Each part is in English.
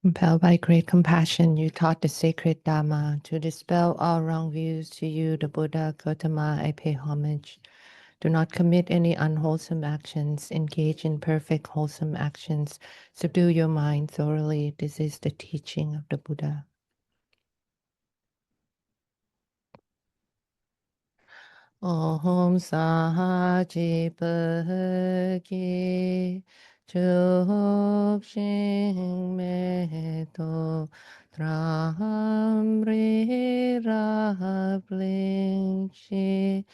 Compelled by great compassion, you taught the sacred Dharma. To dispel all wrong views, to you, the Buddha Gautama, I pay homage. Do not commit any unwholesome actions. Engage in perfect wholesome actions. Subdue your mind thoroughly. This is the teaching of the Buddha. Om Sahaji Bhagi Chokshing Me To Tramri Rabling Shi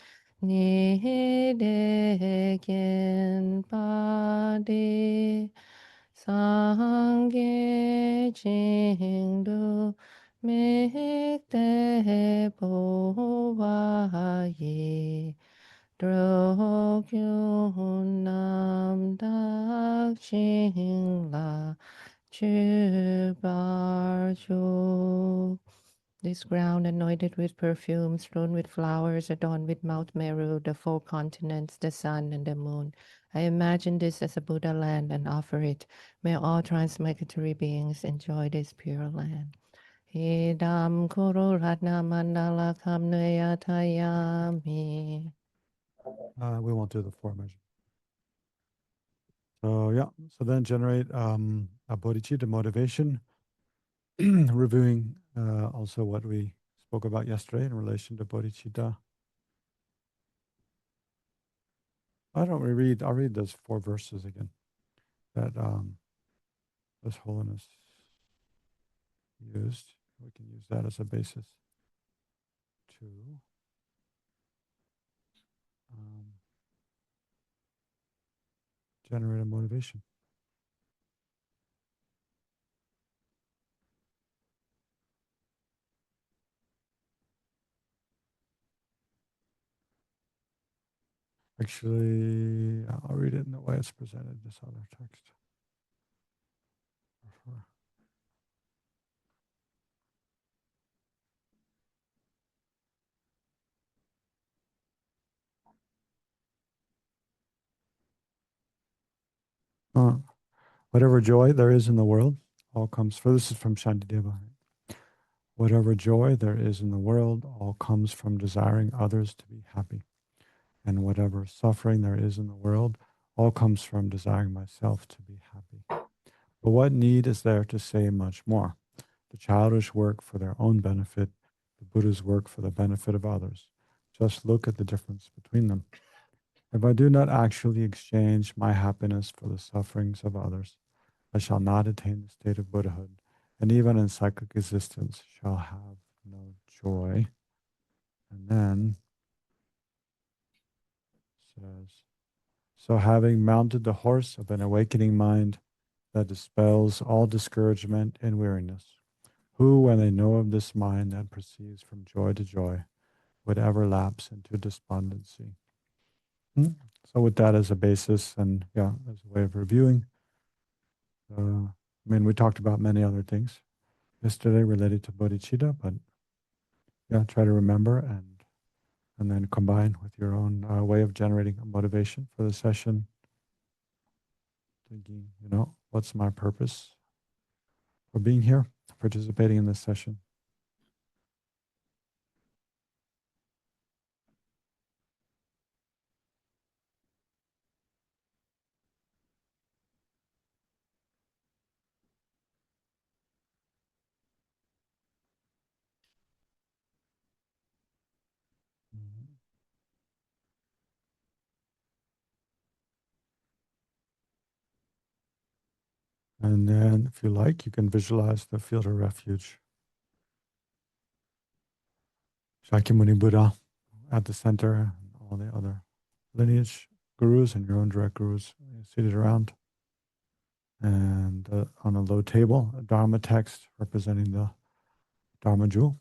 Ni De Gen Pa Sangye Jingdu Mikte Po Wa Yi Drogyo Nam Dak Jing La Chu Bar Ju. This ground anointed with perfume, strewn with flowers, adorned with Mount Meru, the four continents, the sun, and the moon. I imagine this as a Buddha land and offer it. May all transmigratory beings enjoy this pure land. Idam Kuru Ratna Mandala Kamnayatayami. We won't do the four measures. So yeah, so then generate a bodhicitta motivation, reviewing also what we spoke about yesterday in relation to bodhicitta. Why don't we read? I'll read those 4 verses again that this Holiness used. We can use that as a basis to generate a motivation. Actually, I'll read it in the way it's presented, this other text. Whatever joy there is in the world, all comes from, this is from Shantideva. Whatever joy there is in the world, all comes from desiring others to be happy. And whatever suffering there is in the world, all comes from desiring myself to be happy. But what need is there to say much more? The childish work for their own benefit, the Buddha's work for the benefit of others. Just look at the difference between them. If I do not actually exchange my happiness for the sufferings of others, I shall not attain the state of Buddhahood, and even in cyclic existence shall have no joy. And then says, so having mounted the horse of an awakening mind that dispels all discouragement and weariness, who, when they know of this mind that proceeds from joy to joy, would ever lapse into despondency? So with that as a basis and yeah, as a way of reviewing, we talked about many other things yesterday related to bodhicitta, but yeah, try to remember and then combine with your own way of generating a motivation for the session. Thinking, what's my purpose for being here, participating in this session? And then, if you like, you can visualize the field of refuge. Shakyamuni Buddha at the center, and all the other lineage gurus and your own direct gurus seated around. And on a low table, a Dharma text representing the Dharma jewel.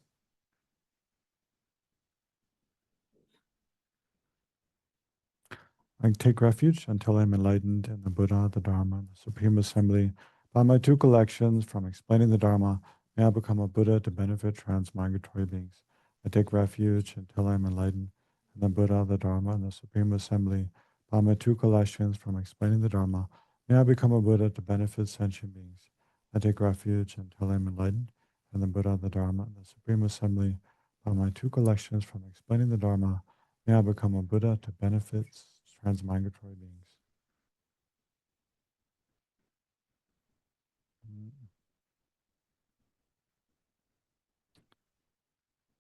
I take refuge until I'm enlightened in the Buddha, the Dharma, the Supreme Assembly. By my 2 collections from explaining the Dharma, may I become a Buddha to benefit transmigratory beings. I take refuge until I'm enlightened in the Buddha, the Dharma, and the Supreme Assembly. By my 2 collections from explaining the Dharma, may I become a Buddha to benefit sentient beings. I take refuge until I'm enlightened, and the Buddha, the Dharma, and the Supreme Assembly, by my two collections from explaining the Dharma, may I become a Buddha to benefit transmigratory beings.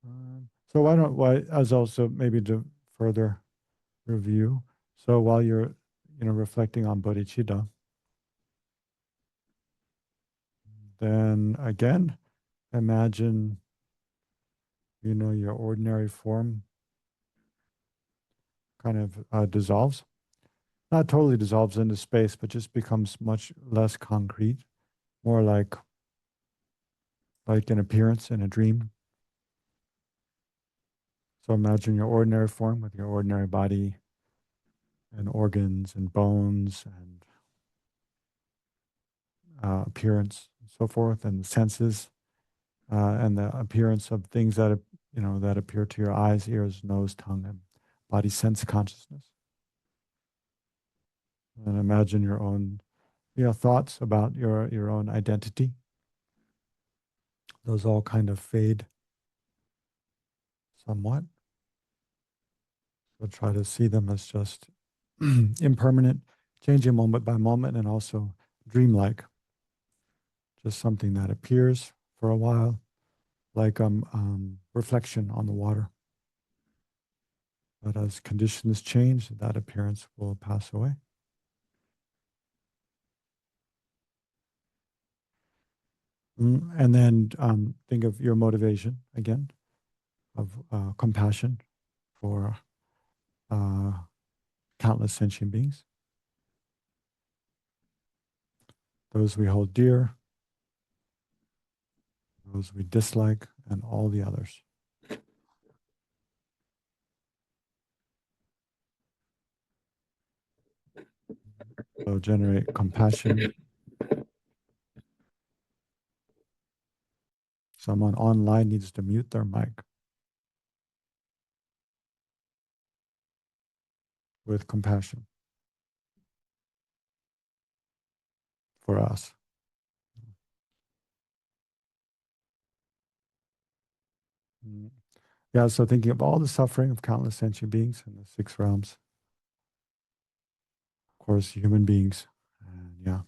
Mm. So why as also maybe to further review. So while you're reflecting on bodhicitta, then again imagine your ordinary form kind of dissolves, not totally dissolves into space, but just becomes much less concrete, more like an appearance in a dream. So imagine your ordinary form with your ordinary body and organs and bones and appearance and so forth, and senses, and the appearance of things that appear to your eyes, ears, nose, tongue, and body sense consciousness. And imagine your own thoughts about your own identity. Those all kind of fade somewhat. So try to see them as just impermanent, changing moment by moment, and also dreamlike. Just something that appears for a while, like reflection on the water. But as conditions change, that appearance will pass away. And then think of your motivation again of compassion for uh, countless sentient beings, those we hold dear, those we dislike, and all the others. So generate compassion. Someone online needs to mute their mic with compassion for us. Mm. Yeah, so thinking of all the suffering of countless sentient beings in the six realms, of course, human beings, and yeah.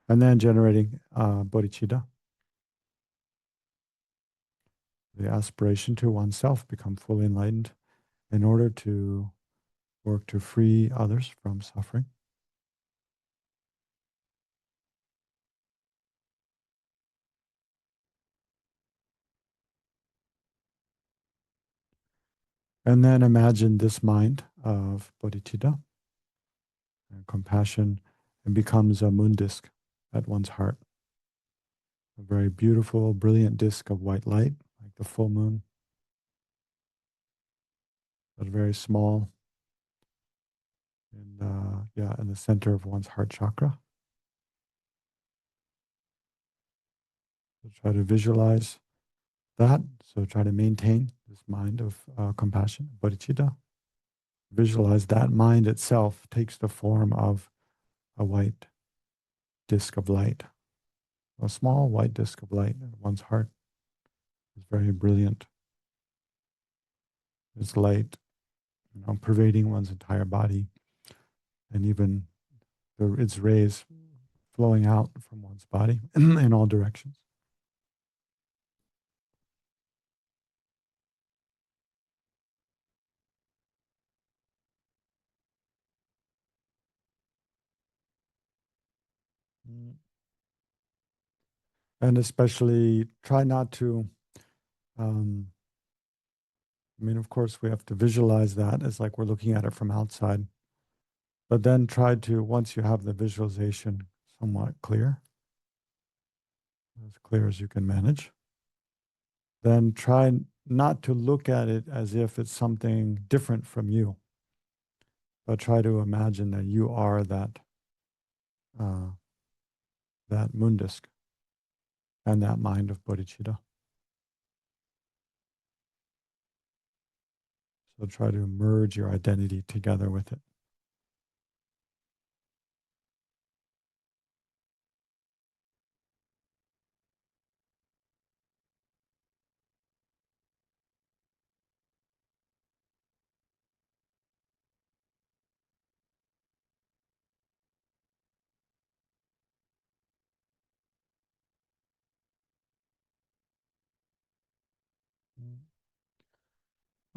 And then generating bodhicitta, the aspiration to oneself become fully enlightened in order to work to free others from suffering. And then imagine this mind of bodhicitta and compassion, and becomes a moon disk at one's heart. A very beautiful, brilliant disk of white light, like the full moon, but very small, and in the center of one's heart chakra. So try to visualize that. So try to maintain this mind of compassion, bodhicitta. Visualize that mind itself takes the form of a white disk of light. A small white disk of light in one's heart is very brilliant. It's light, pervading one's entire body, and even its rays flowing out from one's body in all directions. Mm. And especially try not to, of course, we have to visualize that as like we're looking at it from outside. But then try to, once you have the visualization somewhat clear, as clear as you can manage, then try not to look at it as if it's something different from you, but try to imagine that you are uh, that moon disk and that mind of bodhicitta. So try to merge your identity together with it.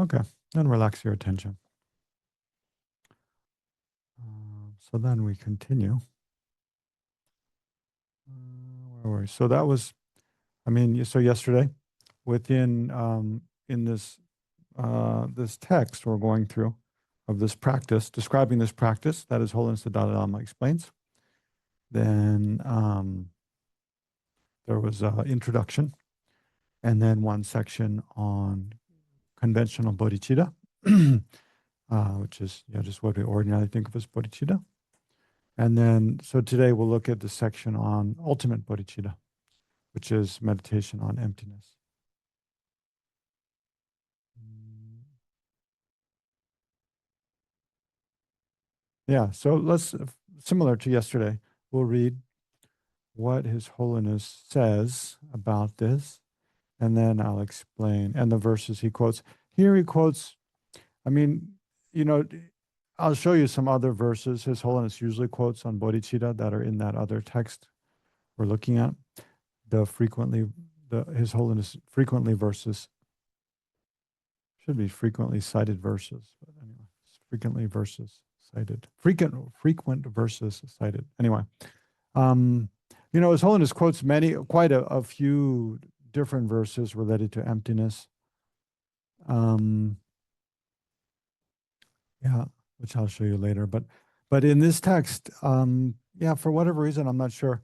Okay, then relax your attention. So then we continue. Where were we? So that was, so yesterday, within in this text we're going through of this practice, describing this practice, that is Holiness the Dalai Lama explains. Then there was an introduction, and then one section on conventional bodhicitta, which is just what we ordinarily think of as bodhicitta. And then, so today we'll look at the section on ultimate bodhicitta, which is meditation on emptiness. Yeah, so let's, similar to yesterday, we'll read what His Holiness says about this, and then I'll explain, and the verses he quotes. Here he quotes, I mean, you know, I'll show you some other verses His Holiness usually quotes on bodhicitta that are in that other text we're looking at. His Holiness frequently verses, should be frequently cited verses, but anyway, frequently verses cited, frequent verses cited. Anyway, His Holiness quotes quite a few different verses related to emptiness. Yeah, which I'll show you later. But in this text, for whatever reason, I'm not sure.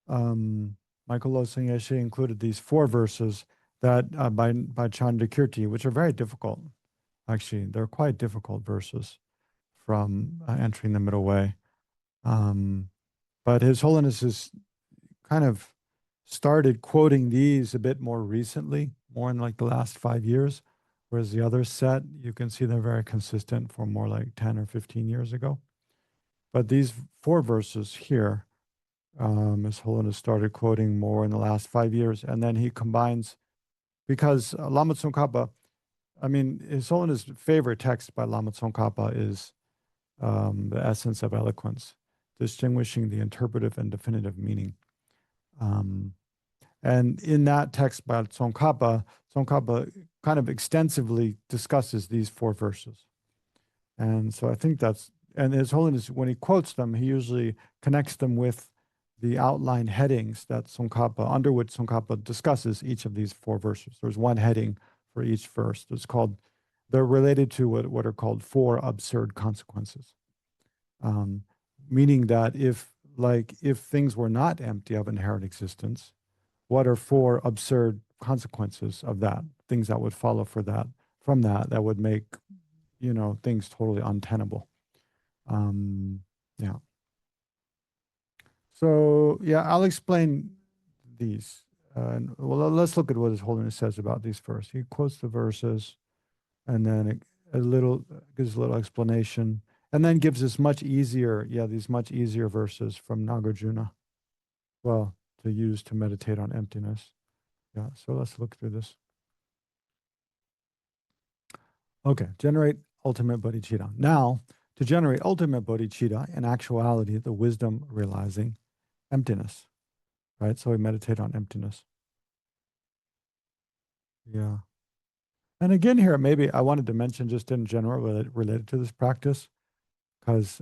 Michael Losing Geshe included these 4 verses that by Chandrakirti, which are very difficult. Actually, they're quite difficult verses from entering the middle way. But His Holiness has kind of started quoting these a bit more recently, more in like the last 5 years, whereas the other set, you can see they're very consistent for more like 10 or 15 years ago. But these 4 verses here, His Holiness started quoting more in the last 5 years, and then he combines, because Lama Tsongkhapa, His Holiness' favorite text by Lama Tsongkhapa is The Essence of Eloquence, distinguishing the interpretive and definitive meaning. And in that text by Tsongkhapa kind of extensively discusses these 4 verses. And so I think and His Holiness, when he quotes them, he usually connects them with the outline headings that under which Tsongkhapa discusses each of these 4 verses. There's one heading for each verse. They're related to what are called 4 absurd consequences. Meaning that if things were not empty of inherent existence, what are 4 absurd consequences of that? Things that would follow from that would make, things totally untenable. Yeah. So, I'll explain these. Well, let's look at what His Holiness says about these first. He quotes the verses, and then gives a little explanation, and then gives us these much easier verses from Nagarjuna, well, to use to meditate on emptiness. Yeah, so let's look through this. Okay, generate ultimate bodhicitta. Now, to generate ultimate bodhicitta, in actuality, the wisdom realizing emptiness, right? So we meditate on emptiness. Yeah. And again here, maybe I wanted to mention just in general related to this practice, because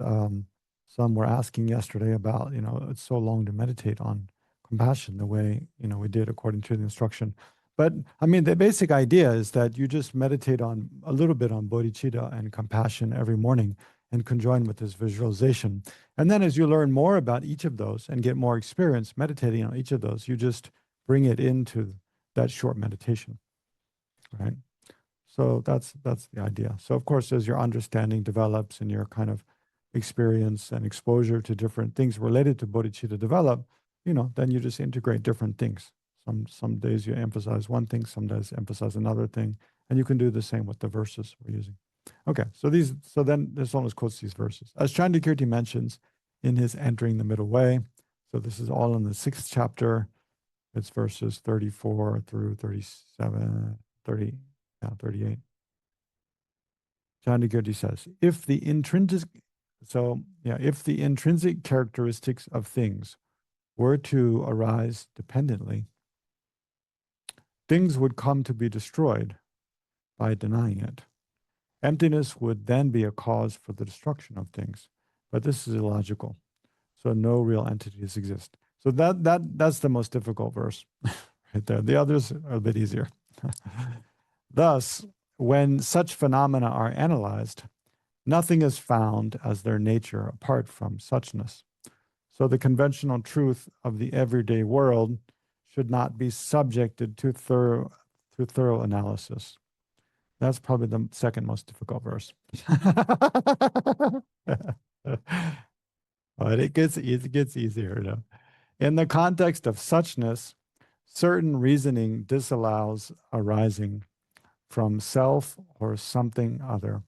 some were asking yesterday about, it's so long to meditate on compassion the way, we did according to the instruction. But the basic idea is that you just meditate on a little bit on bodhicitta and compassion every morning and conjoin with this visualization. And then as you learn more about each of those and get more experience meditating on each of those, you just bring it into that short meditation, right? So that's the idea. So of course, as your understanding develops and your kind of experience and exposure to different things related to bodhicitta develop, then you just integrate different things. Some days you emphasize one thing, some days emphasize another thing, and you can do the same with the verses we're using. Okay, so then this almost quotes these verses. As Chandrakirti mentions in his Entering the Middle Way, so this is all in the 6th chapter. It's verses 34 through 37, 38. Chandrakirti says, if the intrinsic characteristics of things were to arise dependently, things would come to be destroyed by denying it. Emptiness would then be a cause for the destruction of things, but this is illogical. So no real entities exist. So that's the most difficult verse right there. The others are a bit easier. Thus, when such phenomena are analyzed, nothing is found as their nature apart from suchness. So the conventional truth of the everyday world should not be subjected to thorough analysis. That's probably the second most difficult verse. But it gets easier. You know? In the context of suchness, certain reasoning disallows arising from self or something other.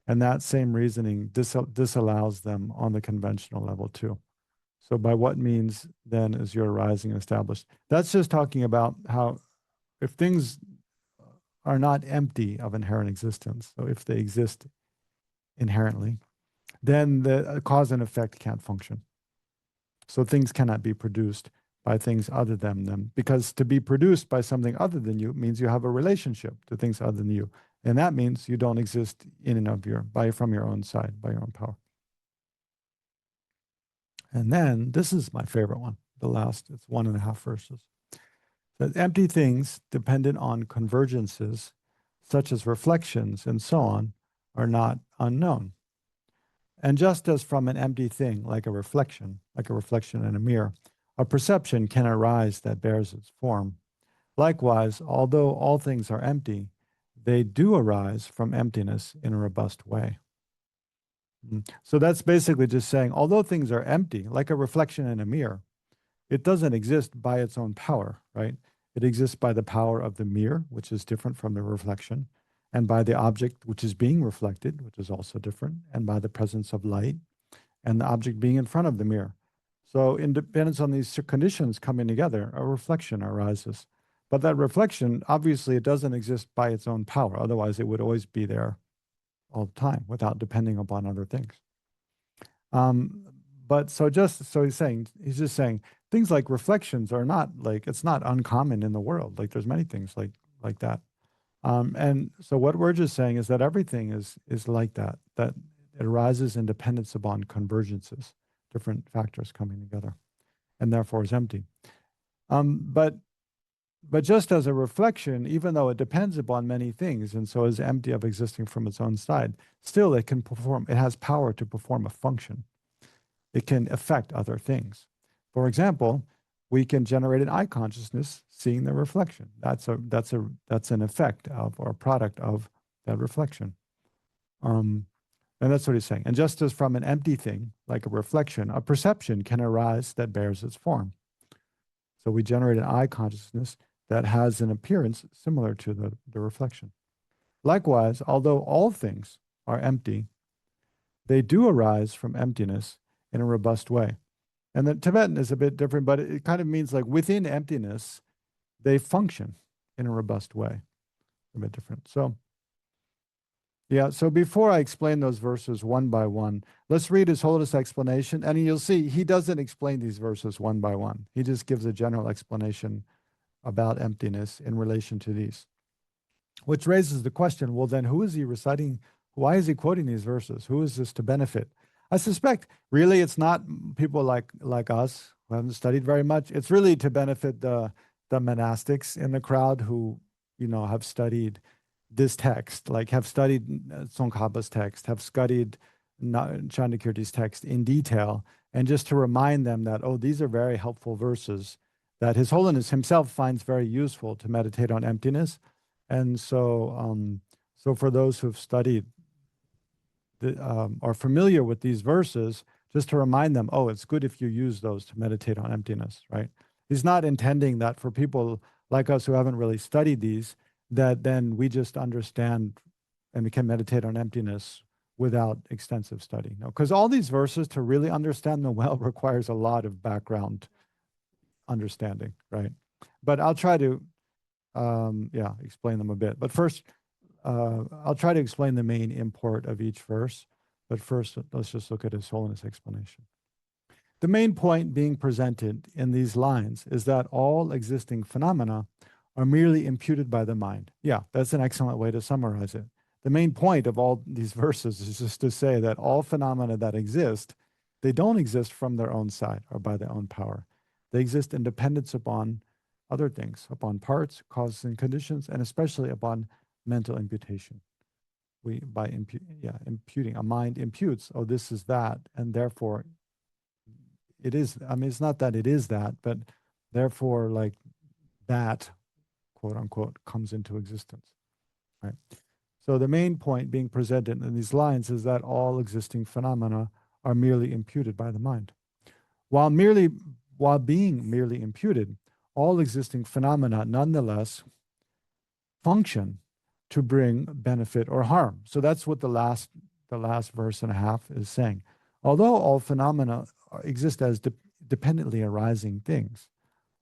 And that same reasoning disallows them on the conventional level too. So by what means then is your arising established? That's just talking about how if things are not empty of inherent existence, so if they exist inherently, then the cause and effect can't function. So things cannot be produced by things other than them, because to be produced by something other than you means you have a relationship to things other than you. And that means you don't exist in and of from your own side, by your own power. And then this is my favorite one, the last, it's 1.5 verses. That empty things dependent on convergences, such as reflections and so on, are not unknown. And just as from an empty thing, like a reflection in a mirror, a perception can arise that bears its form. Likewise, although all things are empty, they do arise from emptiness in a robust way. So that's basically just saying, although things are empty, like a reflection in a mirror, it doesn't exist by its own power, right? It exists by the power of the mirror, which is different from the reflection, and by the object which is being reflected, which is also different, and by the presence of light, and the object being in front of the mirror. So in dependence on these conditions coming together, a reflection arises. But that reflection, obviously, it doesn't exist by its own power. Otherwise, it would always be there all the time without depending upon other things. But so he's just saying things like reflections are not like, it's not uncommon in the world. Like there's many things like that. And so what we're just saying is that everything is like that it arises in dependence upon convergences, different factors coming together, and therefore is empty. But just as a reflection, even though it depends upon many things and so is empty of existing from its own side, still it has power to perform a function. It can affect other things. For example, we can generate an eye consciousness seeing the reflection. That's an effect of or a product of that reflection. And that's what he's saying. And just as from an empty thing, like a reflection, a perception can arise that bears its form. So we generate an eye consciousness that has an appearance similar to the reflection. Likewise, although all things are empty, they do arise from emptiness in a robust way. And the Tibetan is a bit different, but it kind of means like within emptiness, they function in a robust way. A bit different. So, yeah, so before I explain those verses one by one, let's read His Holiness explanation. And you'll see he doesn't explain these verses one by one. He just gives a general explanation about emptiness in relation to these, which raises the question, well, then who is he reciting? Why is he quoting these verses? Who is this to benefit? I suspect really it's not people like us who haven't studied very much. It's really to benefit the monastics in the crowd who, have studied this text, like have studied Tsongkhapa's text, have studied Chandakirti's text in detail, and just to remind them that, oh, these are very helpful verses that His Holiness himself finds very useful to meditate on emptiness. And so, for those who've studied are familiar with these verses, just to remind them, oh, it's good if you use those to meditate on emptiness, right? He's not intending that for people like us who haven't really studied these, that then we just understand and we can meditate on emptiness without extensive study. No, because all these verses, to really understand them well, requires a lot of background understanding, right? But I'll try to, explain them a bit. But first, I'll try to explain the main import of each verse. But first, let's just look at His Holiness explanation. The main point being presented in these lines is that all existing phenomena are merely imputed by the mind. Yeah, that's an excellent way to summarize it. The main point of all these verses is just to say that all phenomena that exist, they don't exist from their own side or by their own power. They exist in dependence upon other things, upon parts, causes, and conditions, and especially upon mental imputation. Imputing, a mind imputes, oh, this is that, and therefore it is. I mean, it's not that it is that, but therefore, like that, quote unquote, comes into existence, right? So the main point being presented in these lines is that all existing phenomena are merely imputed by the mind. While being merely imputed, all existing phenomena nonetheless function to bring benefit or harm. So that's what the last verse and a half is saying. Although all phenomena exist as dependently arising things,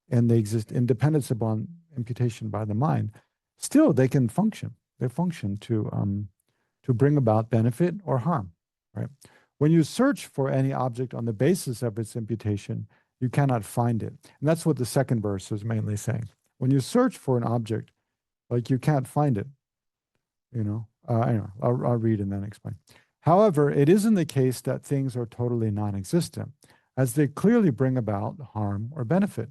and they exist in dependence upon imputation by the mind, still they can function. They function to bring about benefit or harm, right? When you search for any object on the basis of its imputation, you cannot find it. And that's what the second verse is mainly saying. When you search for an object, like you can't find it, you know. Anyway, I'll read and then explain. However, it isn't the case that things are totally non-existent, as they clearly bring about harm or benefit.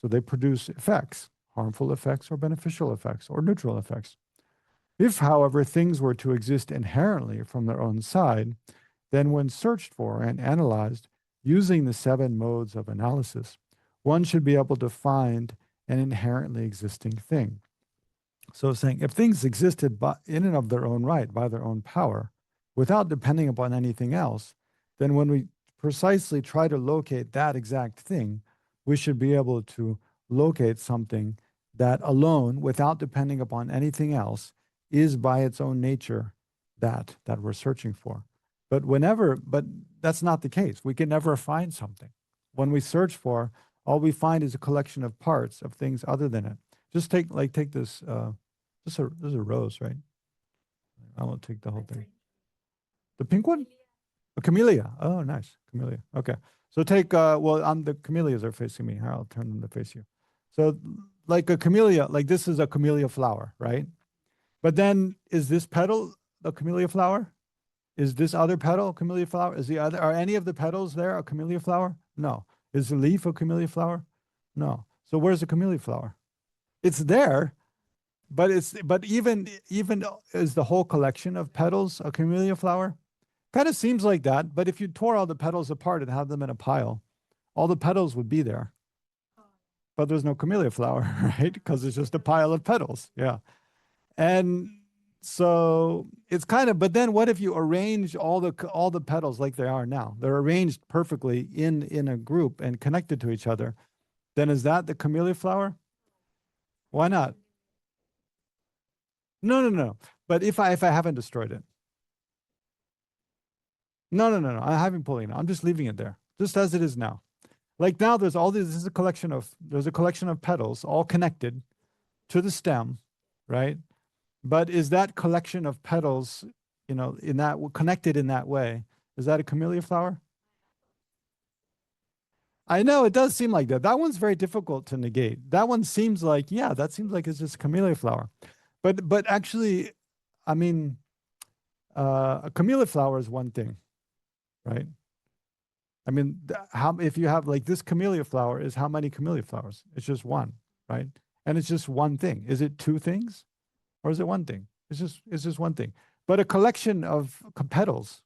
So they produce effects, harmful effects or beneficial effects or neutral effects. If, however, things were to exist inherently from their own side, then when searched for and analyzed using the 7 modes of analysis, one should be able to find an inherently existing thing. So saying, if things existed in and of their own right, by their own power, without depending upon anything else, then when we precisely try to locate that exact thing, we should be able to locate something that alone, without depending upon anything else, is by its own nature that we're searching for. But that's not the case. We can never find something. When we search for, all we find is a collection of parts of things other than it. Just take this, this is a rose, right? I won't take the whole thing. The pink one? A camellia. Oh, nice. Camellia. Okay. So take, the camellias are facing me. Here, I'll turn them to face you. So like a camellia, like this is a camellia flower, right? But then is this petal a camellia flower? Is this other petal a camellia flower? Are any of the petals there a camellia flower? No. Is the leaf a camellia flower? No. So where's the camellia flower? It's there, but even is the whole collection of petals a camellia flower? Kind of seems like that, but if you tore all the petals apart and had them in a pile, all the petals would be there. But there's no camellia flower, right? Because it's just a pile of petals. Yeah. And so it's kind of, but then what if you arrange all the petals like they are now? They're arranged perfectly in a group and connected to each other. Then is that the camellia flower? Why not? No. But if I haven't destroyed it. No. I haven't pulling it. I'm just leaving it there, just as it is now. Like now, there's a collection of petals all connected to the stem, right? But is that collection of petals, connected in that way, is that a camellia flower? I know it does seem like that. That one's very difficult to negate. That one seems like, yeah, that seems like it's just a camellia flower. But actually, I mean, a camellia flower is one thing, right? I mean, if you have like this camellia flower is how many camellia flowers? It's just one, right? And it's just one thing. Is it two things? Or is it one thing? It's just one thing. But a collection of petals.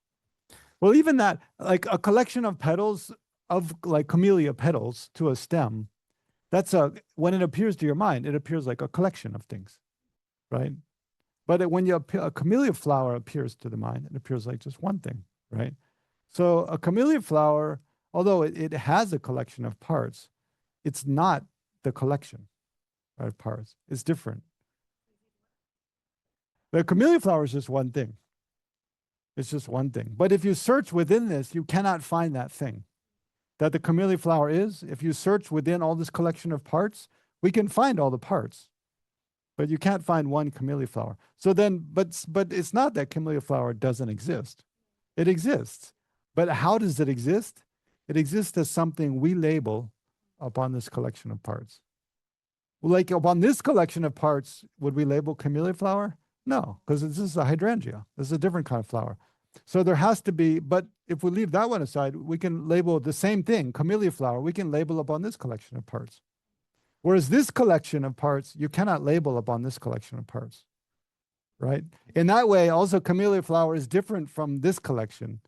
Well, even that, like a collection of petals of like camellia petals to a stem, when it appears to your mind, it appears like a collection of things, right? But when a camellia flower appears to the mind, it appears like just one thing, right? So a camellia flower, although it has a collection of parts, it's not the collection of parts. It's different. The camellia flower is just one thing. It's just one thing. But if you search within this, you cannot find that thing that the camellia flower is. If you search within all this collection of parts, we can find all the parts, but you can't find one camellia flower. So then, but it's not that camellia flower doesn't exist. It exists. But how does it exist? It exists as something we label upon this collection of parts. Like upon this collection of parts, would we label camellia flower? No, because this is a hydrangea. This is a different kind of flower. So there has to be, but if we leave that one aside, we can label the same thing, camellia flower, we can label upon this collection of parts. Whereas this collection of parts, you cannot label upon this collection of parts, right? In that way, also camellia flower is different from this collection.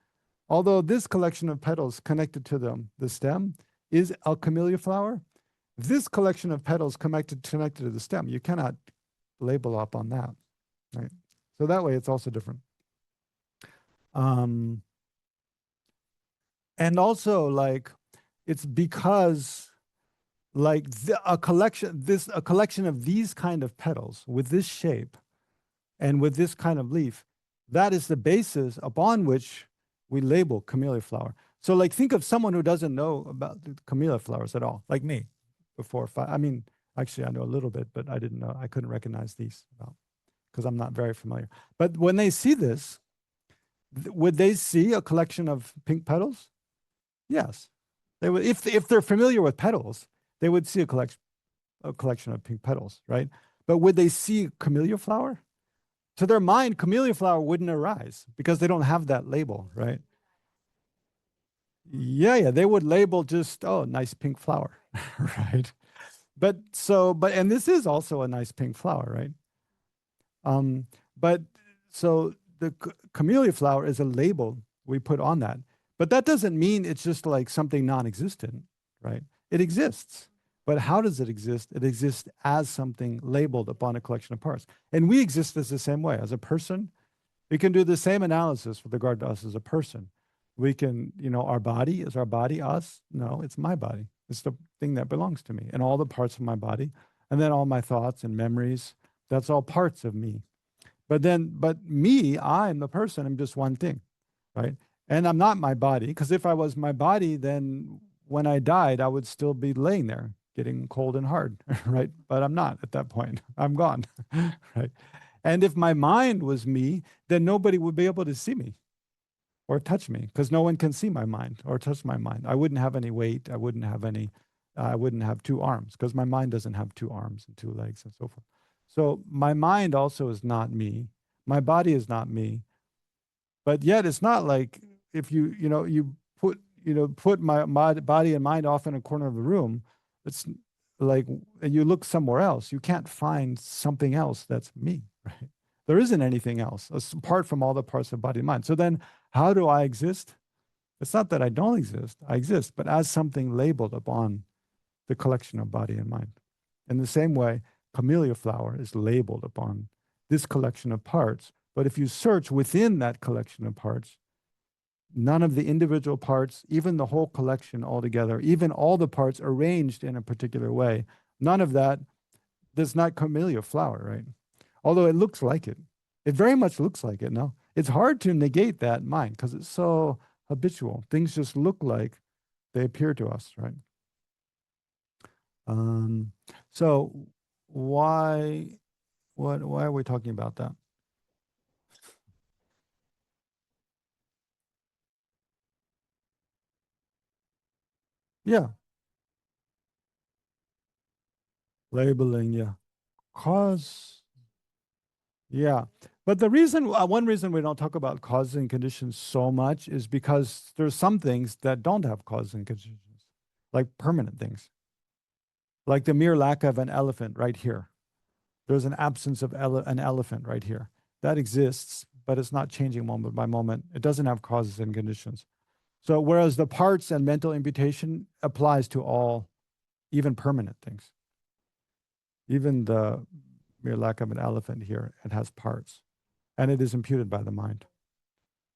Although this collection of petals connected to the stem is a camellia flower, this collection of petals connected to the stem, you cannot label up on that, right? So that way it's also different. And also like, it's because like a collection of these kind of petals with this shape and with this kind of leaf, that is the basis upon which we label camellia flower. So like, think of someone who doesn't know about the camellia flowers at all, like me. I mean, actually I know a little bit, but I didn't know, I couldn't recognize these because I'm not very familiar. But when they see this, would they see a collection of pink petals? Yes. They would, if they're familiar with petals, they would see a collection of pink petals, right? But would they see camellia flower? To their mind, camellia flower wouldn't arise because they don't have that label, right? Yeah, they would label just, oh, nice pink flower, right? And this is also a nice pink flower, right? But so the camellia flower is a label we put on that. But that doesn't mean it's just like something non-existent, right? It exists. But how does it exist? It exists as something labeled upon a collection of parts. And we exist as the same way. As a person, we can do the same analysis with regard to us as a person. We can, our body, is our body us? No, it's my body. It's the thing that belongs to me and all the parts of my body. And then all my thoughts and memories, that's all parts of me. But me, I'm the person, I'm just one thing, right? And I'm not my body, because if I was my body, then when I died, I would still be laying there getting cold and hard, right? But I'm not at that point. I'm gone, right? And if my mind was me, then nobody would be able to see me or touch me, because no one can see my mind or touch my mind. I wouldn't have any weight. I wouldn't have two arms, because my mind doesn't have two arms and two legs and so forth. So my mind also is not me. My body is not me. But yet it's not like if you put my body and mind off in a corner of the room, it's like, and you look somewhere else, you can't find something else that's me, right? There isn't anything else apart from all the parts of body and mind. So then how do I exist? It's not that I don't exist. I exist, but as something labeled upon the collection of body and mind. In the same way, camellia flower is labeled upon this collection of parts. But if you search within that collection of parts, none of the individual parts, even the whole collection altogether, even all the parts arranged in a particular way, none of that does not camellia flower, right? Although it looks like it. It very much looks like it, no? It's hard to negate that mind because it's so habitual. Things just look like they appear to us, right? So why are we talking about that? Yeah, labeling, yeah. Cause, yeah. But the reason, one reason we don't talk about causes and conditions so much is because there's some things that don't have causes and conditions, like permanent things. Like the mere lack of an elephant right here. There's an absence of an elephant right here. That exists, but it's not changing moment by moment. It doesn't have causes and conditions. So whereas the parts and mental imputation applies to all, even permanent things. Even the mere lack of an elephant here, it has parts. And it is imputed by the mind.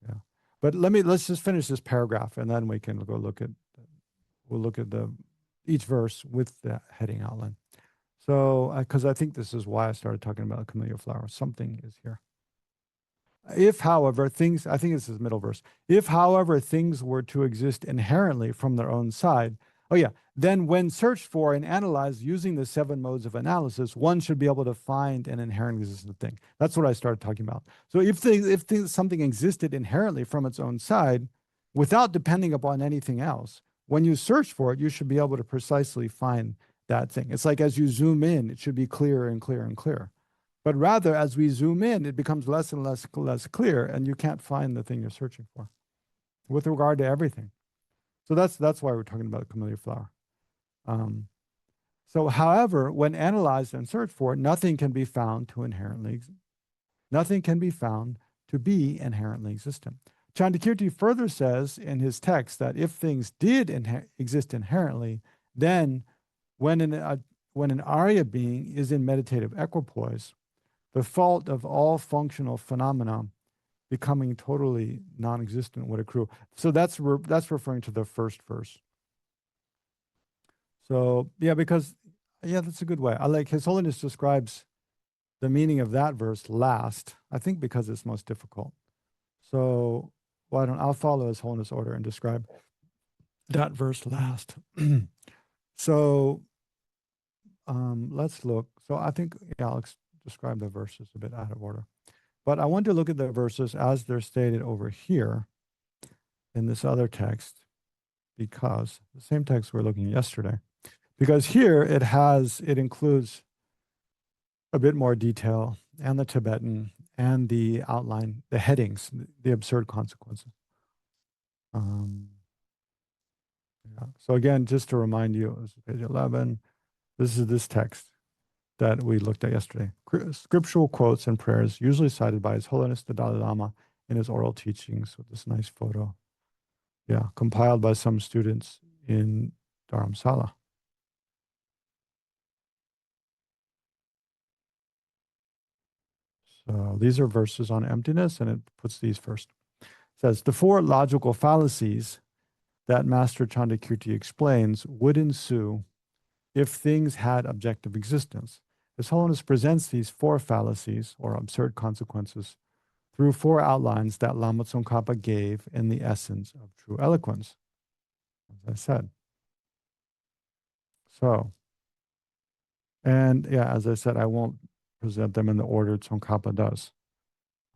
Yeah. But let's just finish this paragraph and then we can we'll look at each verse with the heading outline. So, because I think this is why I started talking about camellia flower. Something is here. If, however, I think this is middle verse. If, however, things were to exist inherently from their own side, then when searched for and analyzed using the 7 modes of analysis, one should be able to find an inherent existent thing. That's what I started talking about. So if something existed inherently from its own side, without depending upon anything else, when you search for it, you should be able to precisely find that thing. It's like as you zoom in, it should be clearer and clearer and clearer. But rather, as we zoom in, it becomes less and less clear, and you can't find the thing you're searching for with regard to everything. So that's why we're talking about a camellia flower. So, however, when analyzed and searched for, nothing can be found to nothing can be found to be inherently existent. Chandakirti further says in his text that if things did exist inherently, then when an Arya being is in meditative equipoise, the fault of all functional phenomena becoming totally non-existent would accrue. So that's referring to the first verse. So yeah, because yeah, that's a good way. I like His Holiness describes the meaning of that verse last, I think because it's most difficult. So I'll follow His Holiness order and describe that verse last. So let's look. So I think I'll describe the verses a bit out of order. But I want to look at the verses as they're stated over here in this other text, because the same text we're looking at yesterday. Because here it includes a bit more detail and the Tibetan and the outline, the headings, the absurd consequences. Yeah. So again, just to remind you, this is page 11. This is this text that we looked at yesterday. Scriptural quotes and prayers usually cited by His Holiness the Dalai Lama in his oral teachings with this nice photo. Yeah, compiled by some students in Dharamsala. So these are verses on emptiness, and it puts these first. It says, the four logical fallacies that Master Chandakirti explains would ensue if things had objective existence. His Holiness presents these four fallacies, or absurd consequences, through four outlines that Lama Tsongkhapa gave in the essence of true eloquence, as I said. So, and yeah, as I said, I won't present them in the order Tsongkhapa does.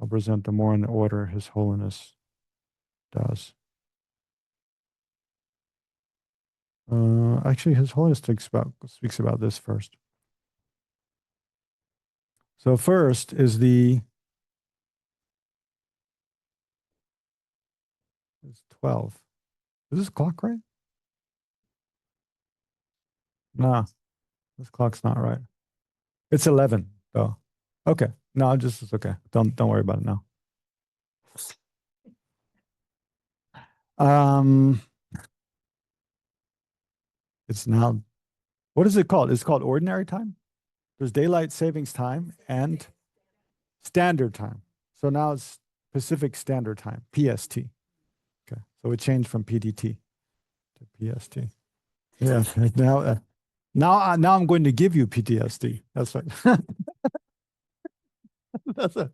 I'll present them more in the order His Holiness does. Actually, His Holiness speaks about this first. So first is it's 12. Is this clock right? No, this clock's not right. It's 11 though. Okay. No, it's okay. Don't worry about it now. Um, it's now, what is it called? It's called ordinary time. There's daylight savings time and standard time. So now it's Pacific Standard Time, PST. Okay. So it changed from PDT to PST. Yeah. Now I'm going to give you PTSD. That's right. That's a,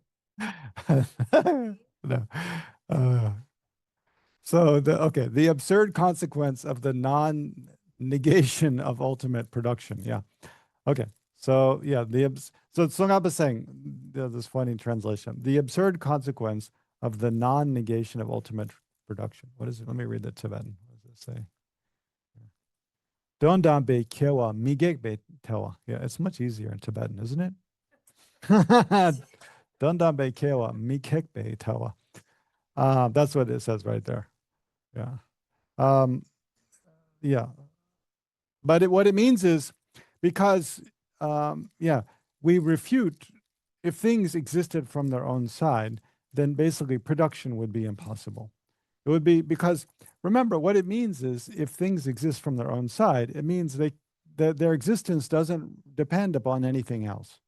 no. So the absurd consequence of the non-negation of ultimate production. Yeah. Okay. So yeah, so Tsongkhapa is saying this funny translation. The absurd consequence of the non-negation of ultimate production. What is it? Let me read the Tibetan. What does it say? Dondan be kewa migek be tewa. Yeah, it's much easier in Tibetan, isn't it? Dondan be kewa migek be tewa. That's what it says right there. Yeah. Yeah. But what it means is because, we refute if things existed from their own side, then basically production would be impossible. It would be because, remember, what it means is if things exist from their own side, it means their existence doesn't depend upon anything else.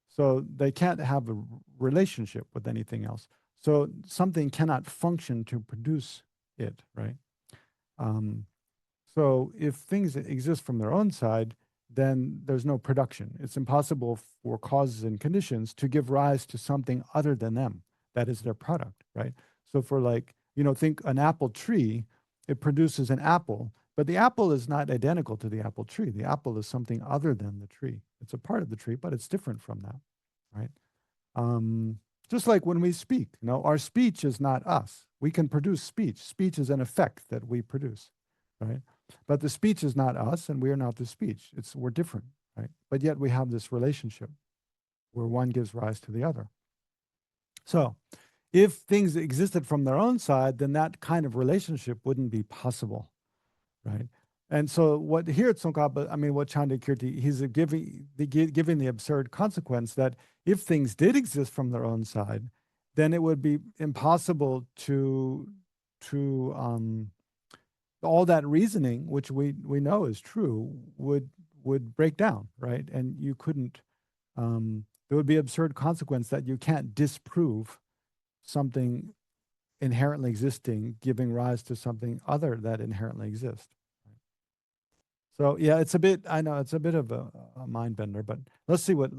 So they can't have a relationship with anything else. So something cannot function to produce it, right? So if things exist from their own side, then there's no production. It's impossible for causes and conditions to give rise to something other than them. That is their product, right? So for think an apple tree, it produces an apple, but the apple is not identical to the apple tree. The apple is something other than the tree. It's a part of the tree, but it's different from that, right? Just like when we speak, our speech is not us. We can produce speech. Speech is an effect that we produce, right? But the speech is not us, and we are not the speech. We're different, right? But yet we have this relationship where one gives rise to the other. So if things existed from their own side, then that kind of relationship wouldn't be possible, right? And so what here at Tsongkhapa, I mean, what Chandakirti, he's giving the absurd consequence that if things did exist from their own side, then it would be impossible to all that reasoning, which we know is true, would break down, right? And you couldn't. There would be absurd consequence that you can't disprove something inherently existing, giving rise to something other that inherently exists. So yeah, it's a bit. I know it's a bit of a mind bender, but let's see what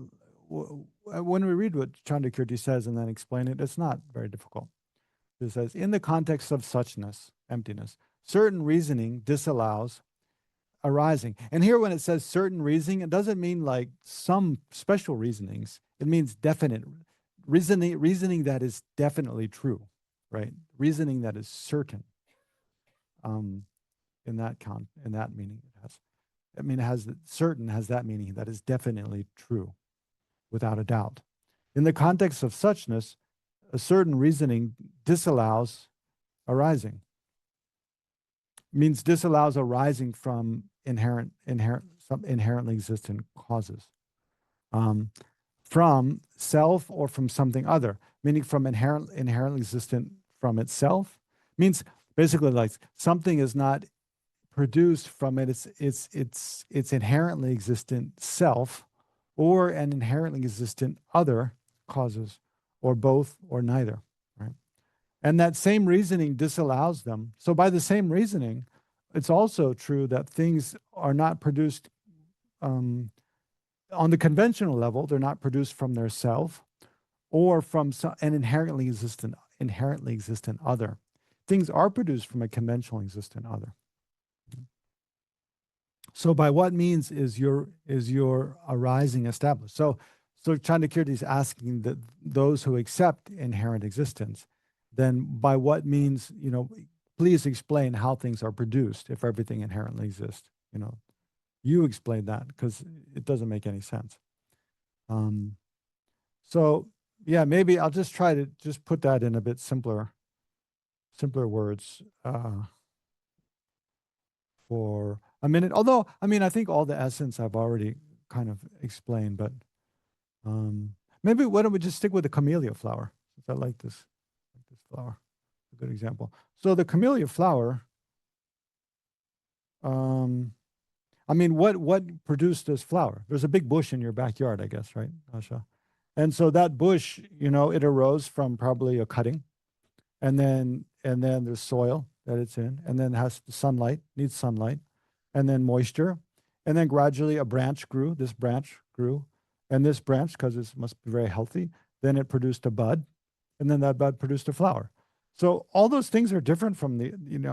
when we read what Chandakirti says and then explain it. It's not very difficult. It says, in the context of suchness, emptiness, certain reasoning disallows arising. And here, when it says certain reasoning, it doesn't mean like some special reasonings. It means definite reasoning that is definitely true, right? Reasoning that is certain. In that meaning, it has. I mean, certain has that meaning that is definitely true, without a doubt. In the context of suchness, a certain reasoning disallows arising. Means disallows arising from some inherently existent causes. From self or from something other, meaning from inherently existent from itself, means basically like something is not produced from its inherently existent self or an inherently existent other causes, or both or neither, right? And that same reasoning disallows them. So by the same reasoning, it's also true that things are not produced on the conventional level. They're not produced from their self or from an inherently existent other. Things are produced from a conventional existent other. So by what means is your arising established? So Chandakirti is asking that those who accept inherent existence, then by what means, please explain how things are produced if everything inherently exists. You explain that because it doesn't make any sense. So yeah, maybe I'll just try to just put that in a bit simpler words for a minute. Although, I mean, I think all the essence I've already kind of explained, but maybe why don't we just stick with the camellia flower? Since I like this flower, a good example. So the camellia flower, I mean, what produced this flower? There's a big bush in your backyard, I guess, right, Asha? And so that bush, it arose from probably a cutting, and then there's soil that it's in, and then it has sunlight, needs sunlight, and then moisture, and then gradually a branch grew. This branch grew, and this branch, because it must be very healthy, then it produced a bud, and then that bud produced a flower. So all those things are different from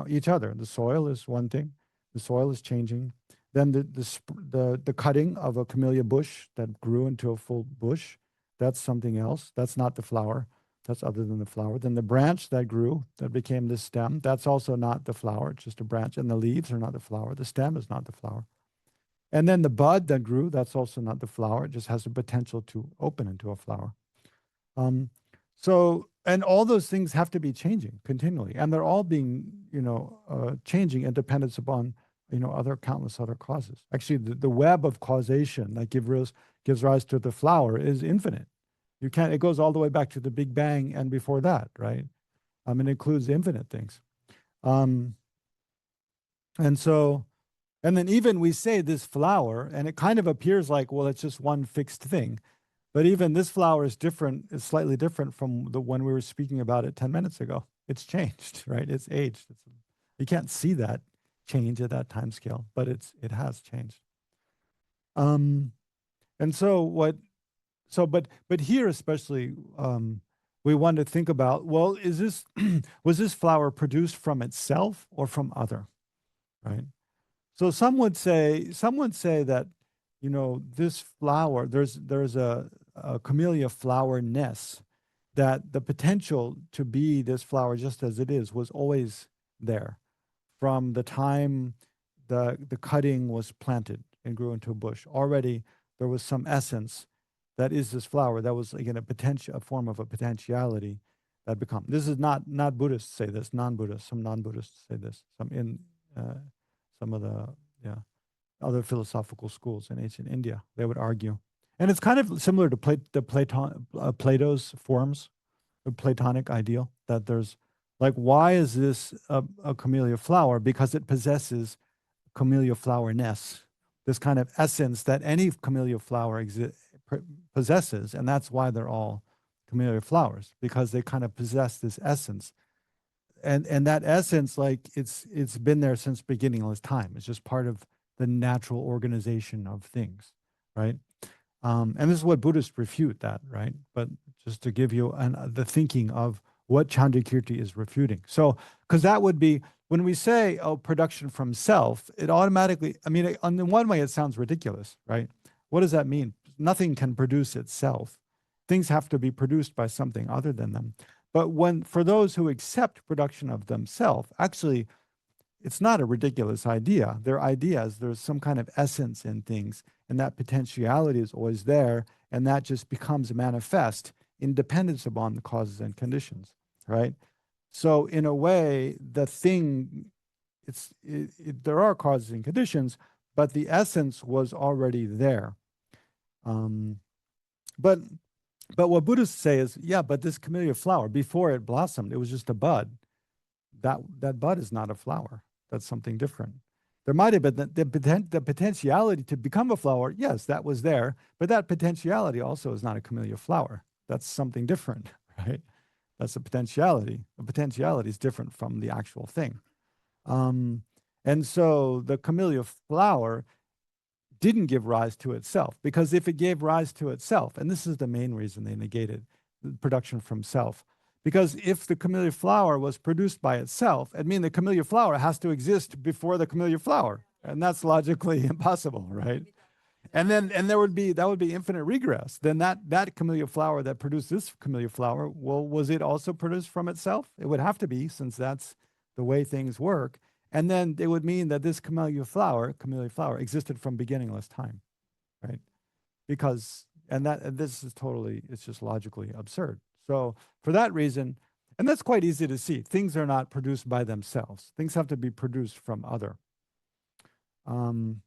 each other. The soil is one thing. The soil is changing. Then the cutting of a camellia bush that grew into a full bush, that's something else. That's not the flower. That's other than the flower. Then the branch that grew, that became this stem, that's also not the flower. It's just a branch. And the leaves are not the flower. The stem is not the flower. And then the bud that grew, that's also not the flower. It just has the potential to open into a flower. And all those things have to be changing continually. And they're all being, changing in dependence upon, countless other causes. Actually, the web of causation that gives rise to the flower is infinite. It goes all the way back to the Big Bang and before that, right? It includes infinite things. And then even we say this flower, and it kind of appears like, well, it's just one fixed thing. But even this flower is different, it's slightly different from the one we were speaking about it 10 minutes ago. It's changed, right? It's aged. You can't see that change at that time scale, but it has changed. And so but here especially, we want to think about, well, was this flower produced from itself or from other, right? So some would say that, this flower, there's a camellia flower-ness, that the potential to be this flower just as it is was always there from the time the cutting was planted and grew into a bush. Already there was some essence that is this flower that was again a form of a potentiality that become. This is not Buddhists say this, non-Buddhists. Some non-Buddhists say this. Uh, some of the yeah other philosophical schools in ancient India they would argue, and it's kind of similar to Plato's forms, the Platonic ideal that there's like why is this a camellia flower? Because it possesses camellia flowerness, this kind of essence that any camellia flower possesses, and that's why they're all camellia flowers because they kind of possess this essence, and that essence, like it's been there since beginningless time. It's just part of the natural organization of things, right? And this is what Buddhists refute that, right? But just to give you the thinking of what Chandrakirti is refuting. So, because that would be, when we say, oh, production from self, it automatically, I mean, on the one way, it sounds ridiculous, right? What does that mean? Nothing can produce itself. Things have to be produced by something other than them. But for those who accept production of themselves, actually, it's not a ridiculous idea. Their ideas, there's some kind of essence in things, and that potentiality is always there, and that just becomes manifest in dependence upon the causes and conditions, right? So in a way, the thing, there are causes and conditions, but the essence was already there. But what Buddhists say is, yeah, but this camellia flower, before it blossomed, it was just a bud. That bud is not a flower. That's something different. There might have been the potentiality to become a flower. Yes, that was there, but that potentiality also is not a camellia flower. That's something different, right? That's a potentiality. A potentiality is different from the actual thing. And so the camellia flower didn't give rise to itself, because if it gave rise to itself, and this is the main reason they negated production from self, because if the camellia flower was produced by itself, it means the camellia flower has to exist before the camellia flower, and that's logically impossible, right? And that would be infinite regress. Then that camellia flower that produced this camellia flower, well, was it also produced from itself? It would have to be, since that's the way things work. And then it would mean that this camellia flower existed from beginningless time, right? Because this is totally, it's just logically absurd. So for that reason, and that's quite easy to see, things are not produced by themselves. Things have to be produced from other. And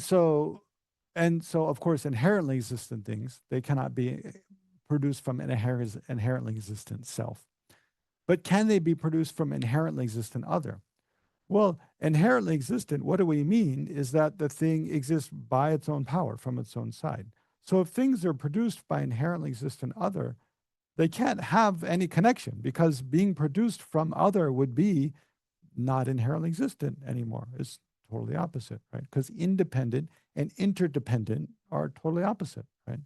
so of course, inherently existent things, they cannot be produced from an inherently existent self. But can they be produced from inherently existent other? Well, inherently existent, what do we mean is that the thing exists by its own power, from its own side. So if things are produced by inherently existent other, they can't have any connection, because being produced from other would be not inherently existent anymore. It's totally opposite, right? Because independent and interdependent are totally opposite, right?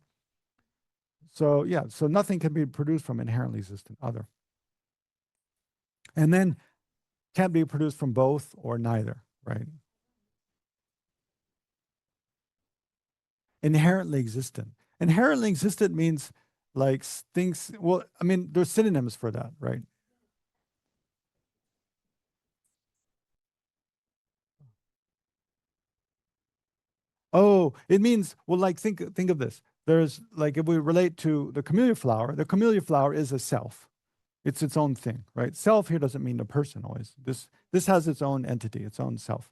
So yeah, so nothing can be produced from inherently existent other. And then can't be produced from both or neither, right? Inherently existent. Inherently existent means like things, well, I mean, there's synonyms for that, right? Oh, it means, well, like think of this. There's like, if we relate to the camellia flower is a self. It's its own thing, right? Self here doesn't mean a person always. This has its own entity, its own self.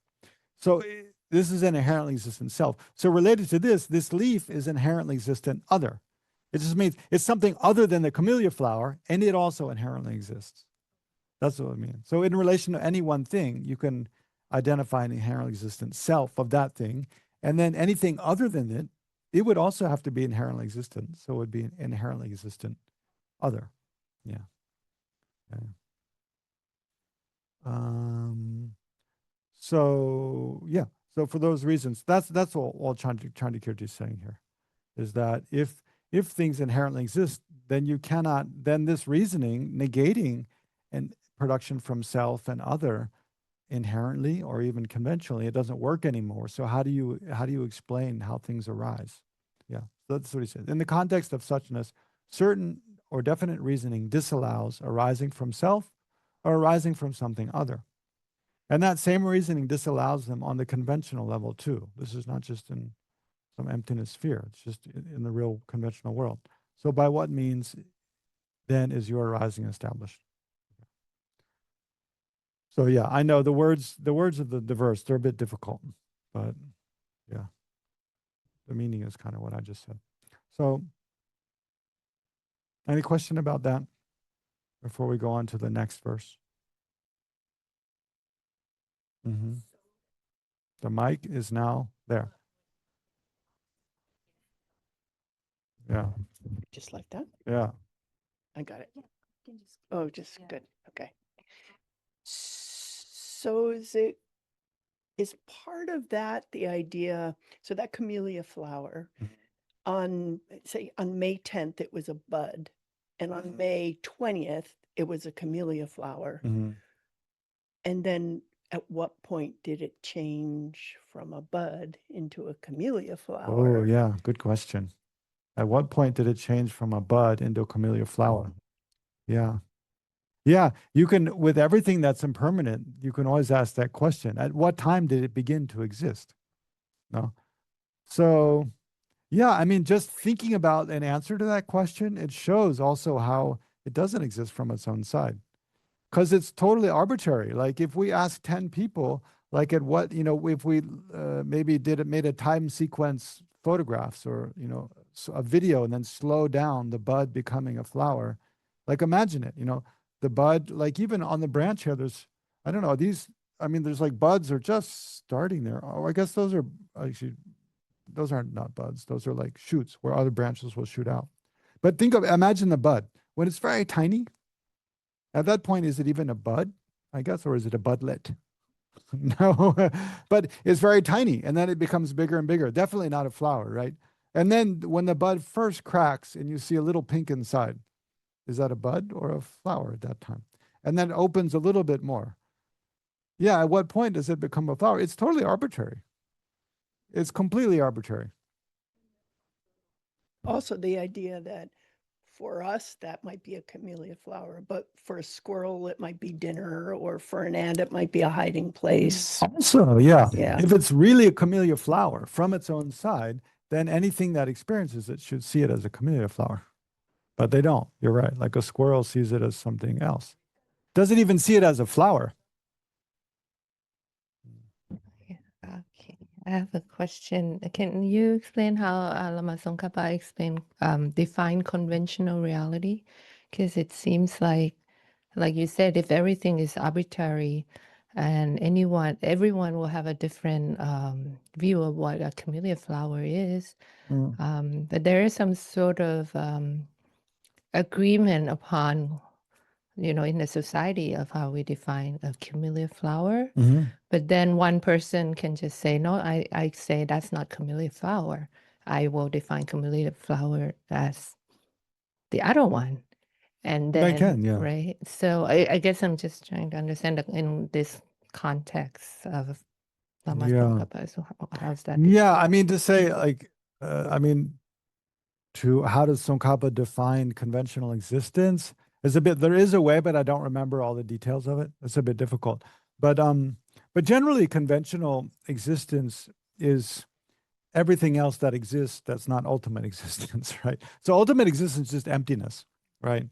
So this is an inherently existent self. So related to this leaf is inherently existent other. It just means it's something other than the camellia flower, and it also inherently exists. That's what it means. So in relation to any one thing, you can identify an inherently existent self of that thing, and then anything other than it, it would also have to be inherently existent. So it would be an inherently existent other. Yeah. Okay. So yeah. So for those reasons, that's all Chandrakirti is saying here, is that if things inherently exist, then you cannot, then this reasoning negating and production from self and other inherently or even conventionally, it doesn't work anymore. So how do you explain how things arise? Yeah, so that's what he says. In the context of suchness, certain or definite reasoning disallows arising from self are arising from something other. And that same reasoning disallows them on the conventional level too. This is not just in some emptiness sphere, it's just in the real conventional world. So by what means then is your arising established? So yeah, I know the words of the verse, they're a bit difficult, but yeah, the meaning is kind of what I just said. So any question about that before we go on to the next verse? Mm-hmm. The mic is now there. Yeah. Just like that? Yeah. I got it. Oh, just good. Okay. So is part of that the idea, so that camellia flower, on May 10th, it was a bud, and on May 20th, it was a camellia flower. Mm-hmm. And then at what point did it change from a bud into a camellia flower? Oh, yeah. Good question. At what point did it change from a bud into a camellia flower? Yeah. Yeah. You can, with everything that's impermanent, you can always ask that question. At what time did it begin to exist? No. So, yeah, I mean, just thinking about an answer to that question, it shows also how it doesn't exist from its own side. Because it's totally arbitrary. Like if we ask 10 people, like at what, if we maybe made a time sequence photographs or, a video and then slow down the bud becoming a flower, like imagine it, the bud, like even on the branch here, there's, I don't know, there's like buds are just starting there. Oh, I guess those are actually, those aren't not buds. Those are like shoots where other branches will shoot out. But imagine the bud when it's very tiny. At that point, is it even a bud, I guess, or is it a budlet? No, but it's very tiny, and then it becomes bigger and bigger. Definitely not a flower, right? And then when the bud first cracks and you see a little pink inside, is that a bud or a flower at that time? And then it opens a little bit more. Yeah, at what point does it become a flower? It's totally arbitrary. It's completely arbitrary. Also, the idea that for us, that might be a camellia flower, but for a squirrel, it might be dinner, or for an ant, it might be a hiding place. Also, yeah, Yeah. if it's really a camellia flower from its own side, then anything that experiences it should see it as a camellia flower. But they don't. You're right. Like a squirrel sees it as something else. Doesn't even see it as a flower. Okay, I have a question. Can you explain how Lama Tsongkhapa define conventional reality? Because it seems like you said, if everything is arbitrary, and everyone will have a different view of what a camellia flower is. But there is some sort of agreement upon, in the society of how we define a camellia flower. Mm-hmm. But then one person can just say, no, I say that's not camellia flower. I will define camellia flower as the other one. And They then, can, yeah. right? So I guess I'm just trying to understand in this context of Lama Yeah. Tsongkhapa. So how's that? Yeah, I mean, to say, like, how does Tsongkhapa define conventional existence? There is a way, but I don't remember all the details of it. It's a bit difficult. But generally, conventional existence is everything else that exists that's not ultimate existence, right? So ultimate existence is just emptiness, right?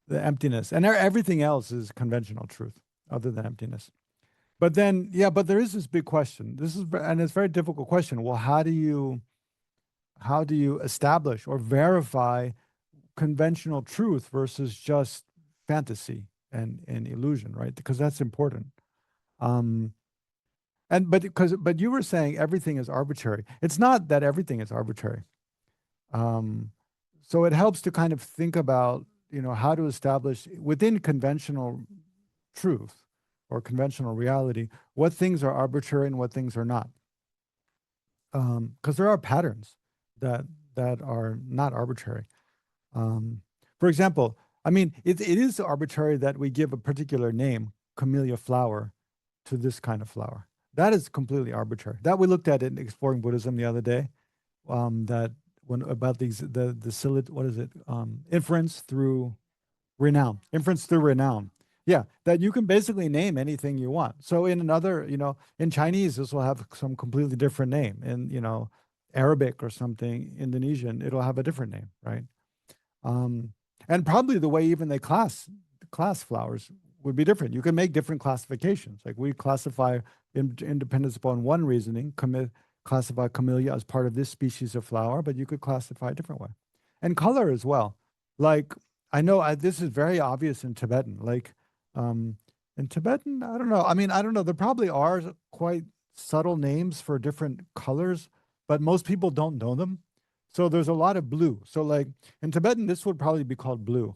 The emptiness. And everything else is conventional truth other than emptiness. But then, yeah, but there is this big question. And it's a very difficult question. Well, how do you establish or verify conventional truth versus just fantasy and illusion, right? Because that's important. But you were saying everything is arbitrary. It's not that everything is arbitrary. So it helps to kind of think about, how to establish within conventional truth or conventional reality, what things are arbitrary and what things are not. Because there are patterns that are not arbitrary. For example, I mean, it is arbitrary that we give a particular name, camellia flower, to this kind of flower. That is completely arbitrary. That we looked at in Exploring Buddhism the other day. That when about what is it? Inference through renown. Inference through renown. Yeah, that you can basically name anything you want. So in another, in Chinese, this will have some completely different name. In, Arabic or something, Indonesian, it'll have a different name, right? And probably the way even they class flowers would be different. You can make different classifications. Like we classify independence upon one reasoning, classify camellia as part of this species of flower, but you could classify a different way. And color as well. Like I know this is very obvious in Tibetan. Like in Tibetan, I don't know. I mean, I don't know. There probably are quite subtle names for different colors, but most people don't know them. So there's a lot of blue. So like in Tibetan, this would probably be called blue.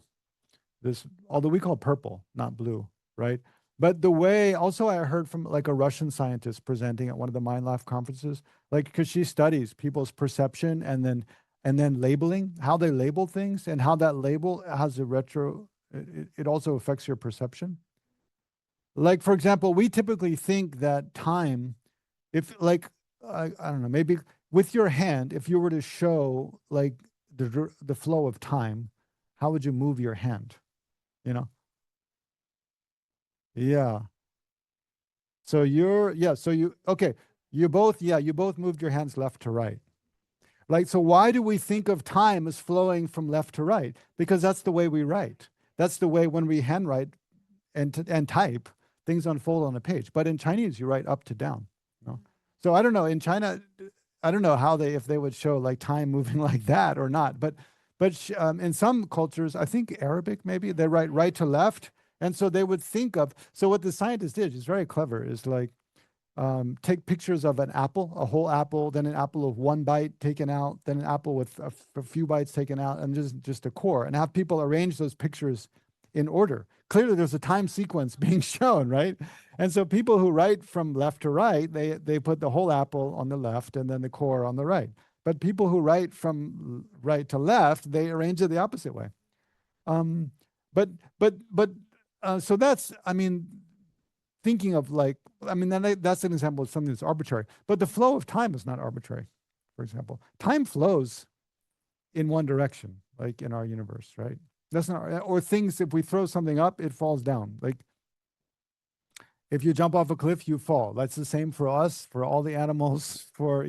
This, although we call purple, not blue, right? But the way, also I heard from like a Russian scientist presenting at one of the Mind Life conferences, like because she studies people's perception and then labeling, how they label things, and how that label has it also affects your perception. Like for example, we typically think that time, if like I don't know, maybe with your hand, if you were to show like the flow of time, how would you move your hand? You know? Yeah. So okay. You both moved your hands left to right. Like, so why do we think of time as flowing from left to right? Because that's the way we write. That's the way when we handwrite and type, things unfold on a page. But in Chinese, you write up to down. So I don't know. In China, I don't know if they would show like time moving like that or not. But in some cultures, I think Arabic maybe, they write right to left. And so they would think of, so what the scientist did is very clever, is like take pictures of an apple, a whole apple, then an apple of one bite taken out, then an apple with a few bites taken out, and just a core, and have people arrange those pictures in order. Clearly there's a time sequence being shown, right? And so people who write from left to right, they put the whole apple on the left and then the core on the right. But people who write from right to left, they arrange it the opposite way. So that's, I mean, thinking of like, I mean, that's an example of something that's arbitrary. But the flow of time is not arbitrary, for example. Time flows in one direction, like in our universe, right? That's not, or things, if we throw something up, it falls down. Like if you jump off a cliff, you fall. That's the same for us, for all the animals, for,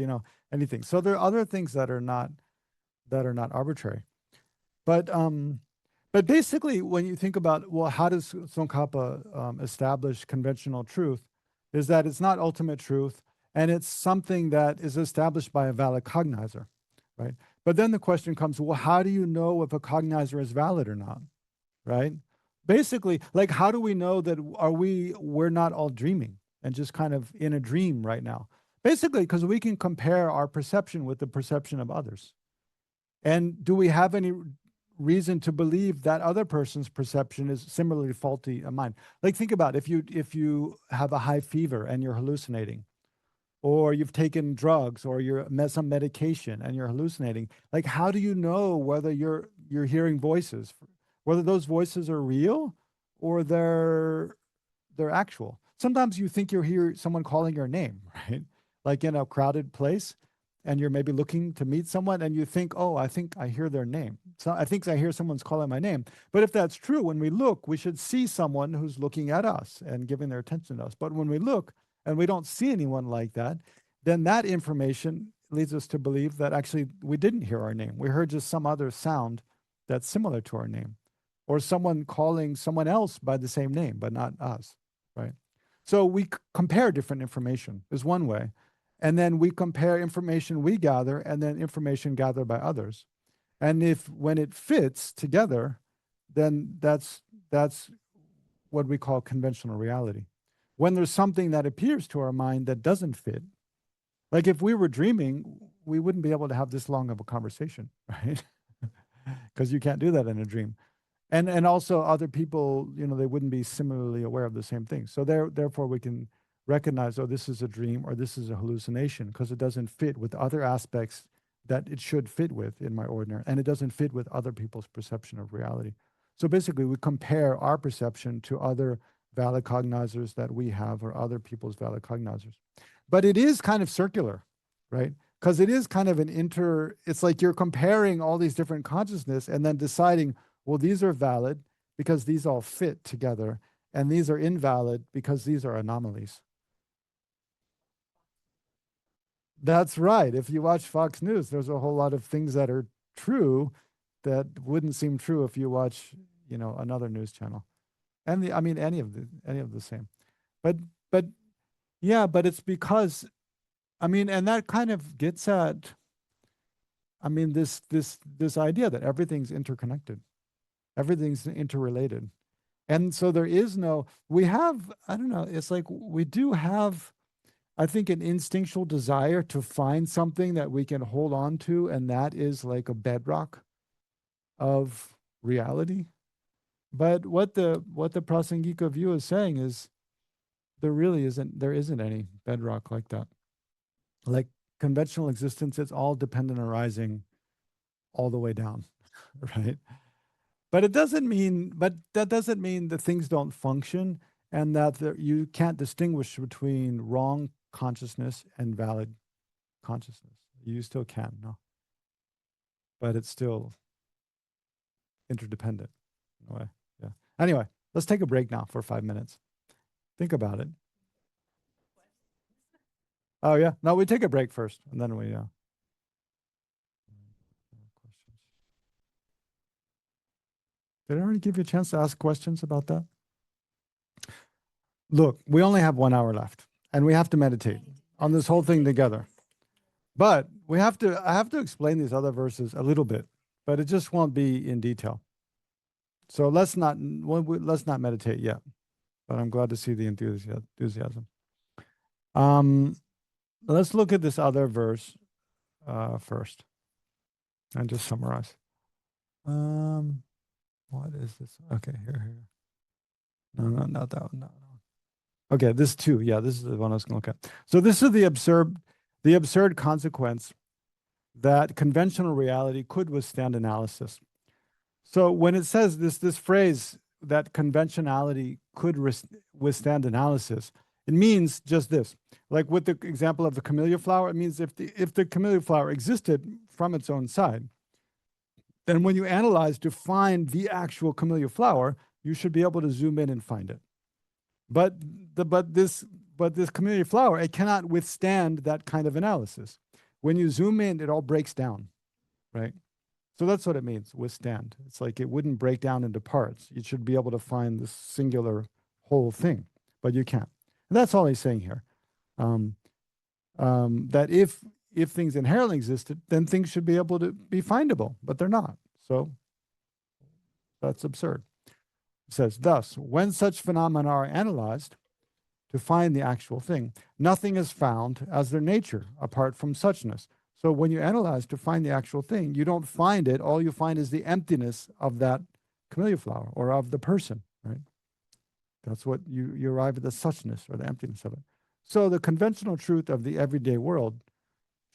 anything. So there are other things that are not arbitrary. But basically, when you think about, well, how does Tsongkhapa establish conventional truth, is that it's not ultimate truth, and it's something that is established by a valid cognizer, right? But then the question comes, well, how do you know if a cognizer is valid or not, right? Basically, like, how do we know that we're not all dreaming and just kind of in a dream right now? Basically, because we can compare our perception with the perception of others. And do we have any reason to believe that other person's perception is similarly faulty of mine? Like, think about if you have a high fever and you're hallucinating, or you've taken drugs, or you're some medication and you're hallucinating. Like, how do you know whether you're hearing voices, whether those voices are real or they're actual? Sometimes you think you hear someone calling your name, right? Like in a crowded place, and you're maybe looking to meet someone, and you think, oh, I think I hear their name. So I think I hear someone's calling my name. But if that's true, when we look, we should see someone who's looking at us and giving their attention to us. But when we look and we don't see anyone like that, then that information leads us to believe that actually we didn't hear our name. We heard just some other sound that's similar to our name, or someone calling someone else by the same name, but not us, right? So we compare different information is one way. And then we compare information we gather and then information gathered by others. And when it fits together, then that's what we call conventional reality. When there's something that appears to our mind that doesn't fit, like if we were dreaming, we wouldn't be able to have this long of a conversation, right? Because you can't do that in a dream. And also other people, they wouldn't be similarly aware of the same thing. So therefore we can recognize, oh, this is a dream or this is a hallucination, because it doesn't fit with other aspects that it should fit with in my ordinary, and it doesn't fit with other people's perception of reality. So basically we compare our perception to other valid cognizers that we have, or other people's valid cognizers. But it is kind of circular, right? Because it is kind of it's like you're comparing all these different consciousness and then deciding, well, these are valid because these all fit together. and these are invalid because these are anomalies. That's right. If you watch Fox News, there's a whole lot of things that are true that wouldn't seem true if you watch, another news channel. And I mean, any of the same. But yeah, but it's because, and that kind of gets at, this idea that everything's interconnected, everything's interrelated. And so there is we have, I don't know, it's like we do have, I think, an instinctual desire to find something that we can hold on to, and that is like a bedrock of reality. But what the Prasangika view is saying is there isn't any bedrock like that. Like conventional existence, it's all dependent arising all the way down, right? But that doesn't mean that things don't function, and that you can't distinguish between wrong consciousness and valid consciousness. You still can, no? But it's still interdependent in a way. Yeah. Anyway, let's take a break now for 5 minutes. Think about it. Oh yeah. No, we take a break first, and then we questions. Did I already give you a chance to ask questions about that? Look, we only have 1 hour left, and we have to meditate on this whole thing together. But I have to explain these other verses a little bit, but it just won't be in detail. So let's not meditate yet. But I'm glad to see the enthusiasm. Let's look at this other verse first, and just summarize. What is this? Okay, here. No, not that one. No. Okay, this too. Yeah, this is the one I was going to look at. So this is the absurd consequence that conventional reality could withstand analysis. So when it says this phrase that conventionality could withstand analysis, it means just this. Like with the example of the camellia flower, it means if the camellia flower existed from its own side, then when you analyze to find the actual camellia flower, you should be able to zoom in and find it. But this camellia flower, it cannot withstand that kind of analysis. When you zoom in, it all breaks down, right? So that's what it means, withstand. It's like it wouldn't break down into parts. You should be able to find this singular whole thing, but you can't. And that's all he's saying here. That if things inherently existed, then things should be able to be findable, but they're not. So that's absurd. It says, thus, when such phenomena are analyzed to find the actual thing, nothing is found as their nature apart from suchness. So when you analyze to find the actual thing, you don't find it. All you find is the emptiness of that camellia flower or of the person, right? That's what you arrive at, the suchness or the emptiness of it. So the conventional truth of the everyday world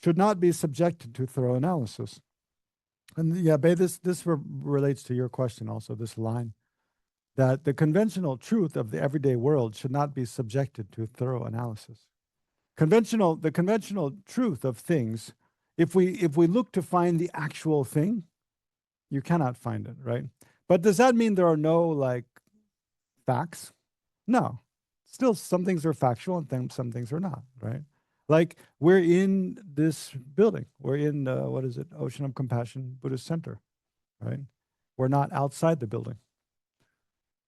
should not be subjected to thorough analysis. And yeah, Bei, this relates to your question also, this line, that the conventional truth of the everyday world should not be subjected to thorough analysis. The conventional truth of things, if we look to find the actual thing, you cannot find it, right? But does that mean there are no facts? No. Still, some things are factual and some things are not, right? Like we're in this building. We're in, Ocean of Compassion Buddhist Center, right? We're not outside the building.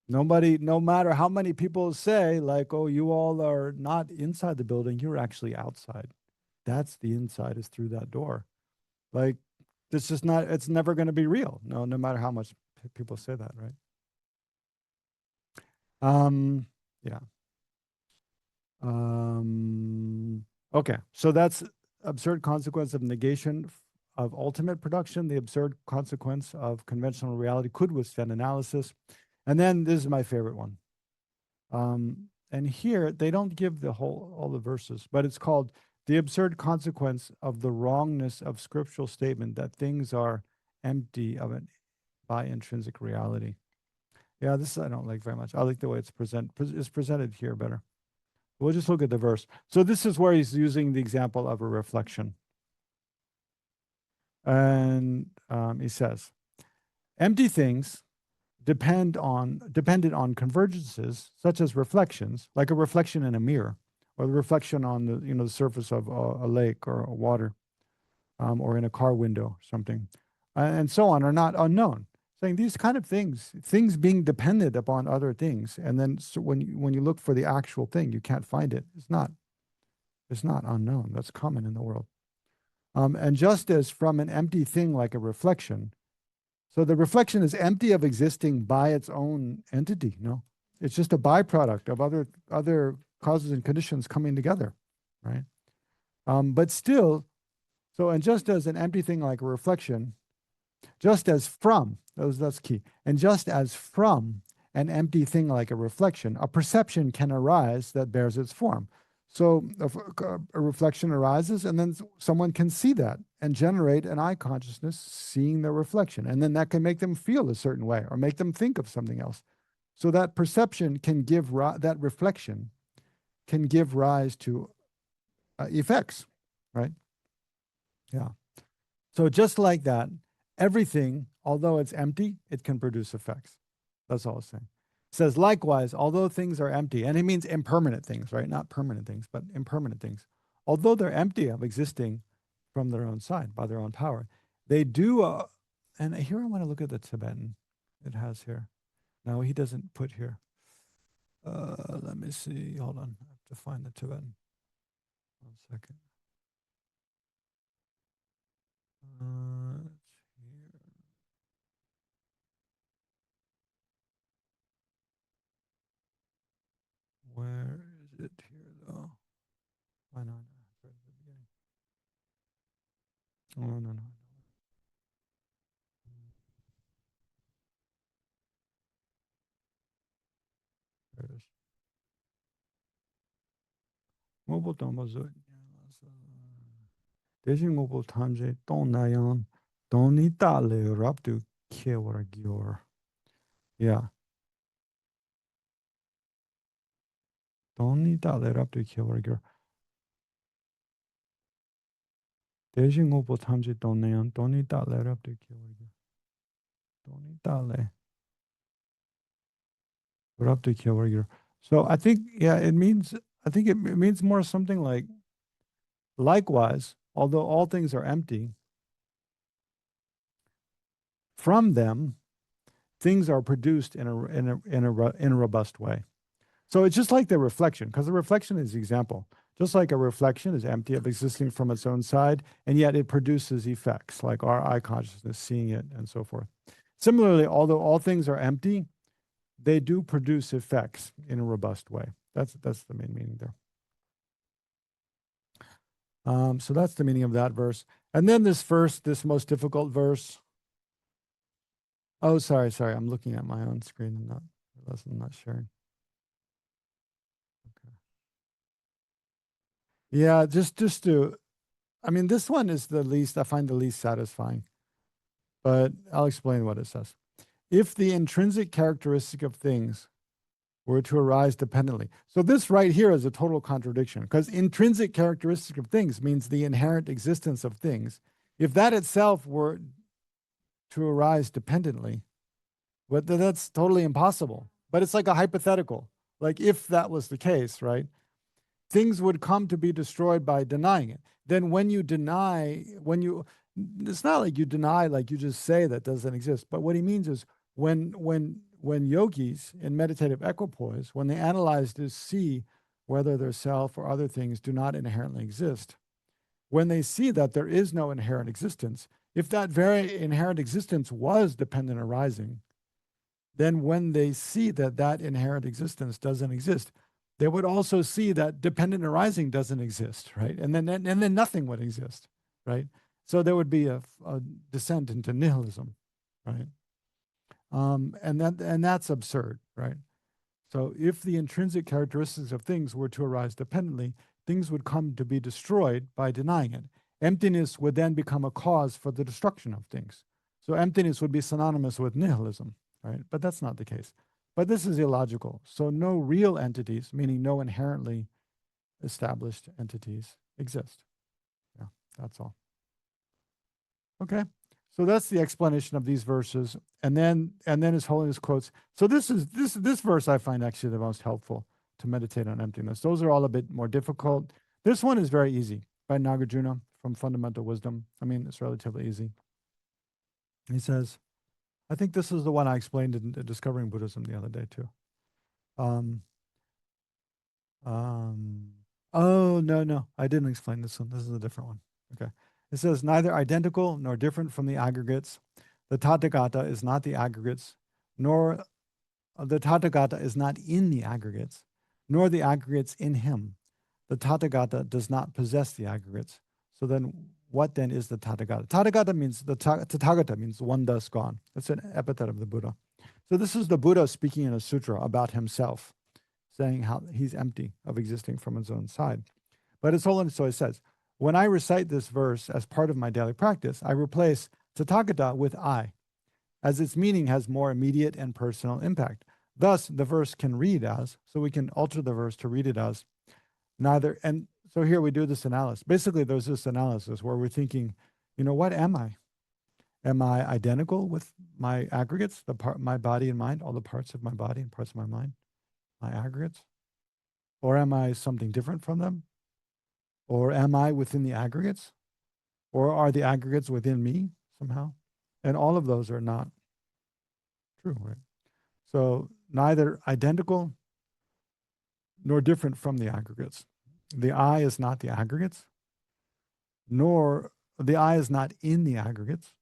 Nobody, no matter how many people say oh, you all are not inside the building, you're actually outside. That's the inside is through that door. It's just not, it's never going to be real. No matter how much people say that, right? Yeah. Okay, so that's absurd consequence of negation of ultimate production. The absurd consequence of conventional reality could withstand analysis. And then this is my favorite one. And here they don't give all the verses, but it's called the absurd consequence of the wrongness of scriptural statement that things are empty by intrinsic reality. Yeah, this I don't like very much. I like the way it's presented here better. We'll just look at the verse. So this is where he's using the example of a reflection. And he says, empty things dependent on convergences, such as reflections, like a reflection in a mirror, or the reflection on the surface of a lake or a water, or in a car window or something, and so on, are not unknown. Saying these kind of things being dependent upon other things, and then when you look for the actual thing, you can't find it. It's not unknown. That's common in the world. And just as from an empty thing like a reflection, so the reflection is empty of existing by its own entity. No, it's just a byproduct of other causes and conditions coming together, right? But still, and just as an empty thing like a reflection, just as from, that's key, and just as from an empty thing like a reflection, a perception can arise that bears its form. So a reflection arises, and then someone can see that and generate an I consciousness seeing the reflection. And then that can make them feel a certain way or make them think of something else. So that perception can give, that reflection can give rise to effects, right? Yeah. So just like that, everything, although it's empty, it can produce effects. That's all it's saying. It says, likewise, although things are empty, and it means impermanent things, right? Not permanent things, but impermanent things. Although they're empty of existing from their own side, by their own power, they do, and here I want to look at the Tibetan it has here. No, he doesn't put here. Let me see, hold on, I have to find the Tibetan. 1 second. It's here. Where is it here, though? Why not? Right at the beginning. Oh, no. There it is. Mobile Domazut. Dejing mobile tanje don nayan doni dale raptu kewaragior. Yeah. Doni dale raptu kewaragior. Dejing mobile tanje don nayan doni dale raptu kewaragior. Doni dale raptu kewaragior. So I think, yeah, it means more something like, likewise, although all things are empty, from them, things are produced in a robust way. So it's just like the reflection, because the reflection is the example. Just like a reflection is empty of existing from its own side, and yet it produces effects, like our I consciousness, seeing it, and so forth. Similarly, although all things are empty, they do produce effects in a robust way. That's the main meaning there. So that's the meaning of that verse. And then this verse, this most difficult verse. Oh, sorry. I'm looking at my own screen and I'm not sharing. Okay. Yeah, just to, I mean, this one is I find the least satisfying, but I'll explain what it says. If the intrinsic characteristic of things were to arise dependently. So this right here is a total contradiction, because intrinsic characteristic of things means the inherent existence of things. If that itself were to arise dependently, but that's totally impossible. But it's like a hypothetical. Like if that was the case, right? Things would come to be destroyed by denying it. Then when you deny, it's not like you deny, like you just say that doesn't exist. But what he means is when yogis in meditative equipoise, when they analyze to see whether their self or other things do not inherently exist, when they see that there is no inherent existence, if that very inherent existence was dependent arising, then when they see that that inherent existence doesn't exist, they would also see that dependent arising doesn't exist, right? And then nothing would exist, right? So there would be a descent into nihilism, right? And that's absurd, right? So if the intrinsic characteristics of things were to arise dependently, things would come to be destroyed by denying it. Emptiness would then become a cause for the destruction of things. So emptiness would be synonymous with nihilism, right? But that's not the case. But this is illogical. So no real entities, meaning no inherently established entities, exist. Yeah, that's all. Okay. So that's the explanation of these verses, and then His Holiness quotes. So this verse I find actually the most helpful to meditate on emptiness. Those are all a bit more difficult. This one is very easy, by Nagarjuna from Fundamental Wisdom. I mean, it's relatively easy. He says, I think this is the one I explained in Discovering Buddhism the other day too. Oh, no, I didn't explain this one. This is a different one. Okay. It says, neither identical nor different from the aggregates. The Tathagata is not the aggregates, nor the Tathagata is not in the aggregates, nor the aggregates in him. The Tathagata does not possess the aggregates. So then, what then is the Tathagata? Tathagata means, Tathagata means one thus gone. That's an epithet of the Buddha. So this is the Buddha speaking in a sutra about himself, saying how he's empty of existing from his own side. But His Holiness always says, when I recite this verse as part of my daily practice, I replace Tathagata with I, as its meaning has more immediate and personal impact. Thus, the verse can read as, so we can alter the verse to read it as neither, and so here we do this analysis. Basically, there's this analysis where we're thinking, what am I? Am I identical with my aggregates, my body and mind, all the parts of my body and parts of my mind, my aggregates? Or am I something different from them? Or am I within the aggregates? Or are the aggregates within me somehow? And all of those are not true, right? So neither identical nor different from the aggregates. The I is not the aggregates, nor the I is not in the aggregates,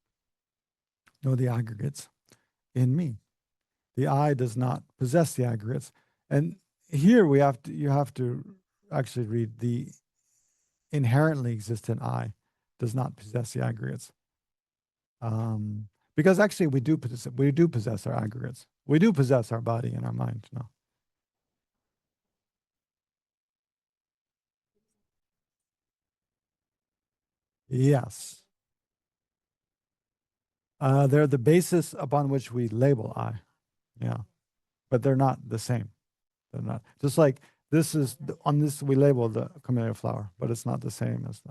nor the aggregates in me. The I does not possess the aggregates. And here you have to actually read the inherently existent I does not possess the aggregates. Because actually we do possess our aggregates. We do possess our body and our mind. No. Yes. They're the basis upon which we label I. Yeah. But they're not the same. They're not. Just like this is, on this we label the camellia flower, but it's not the same as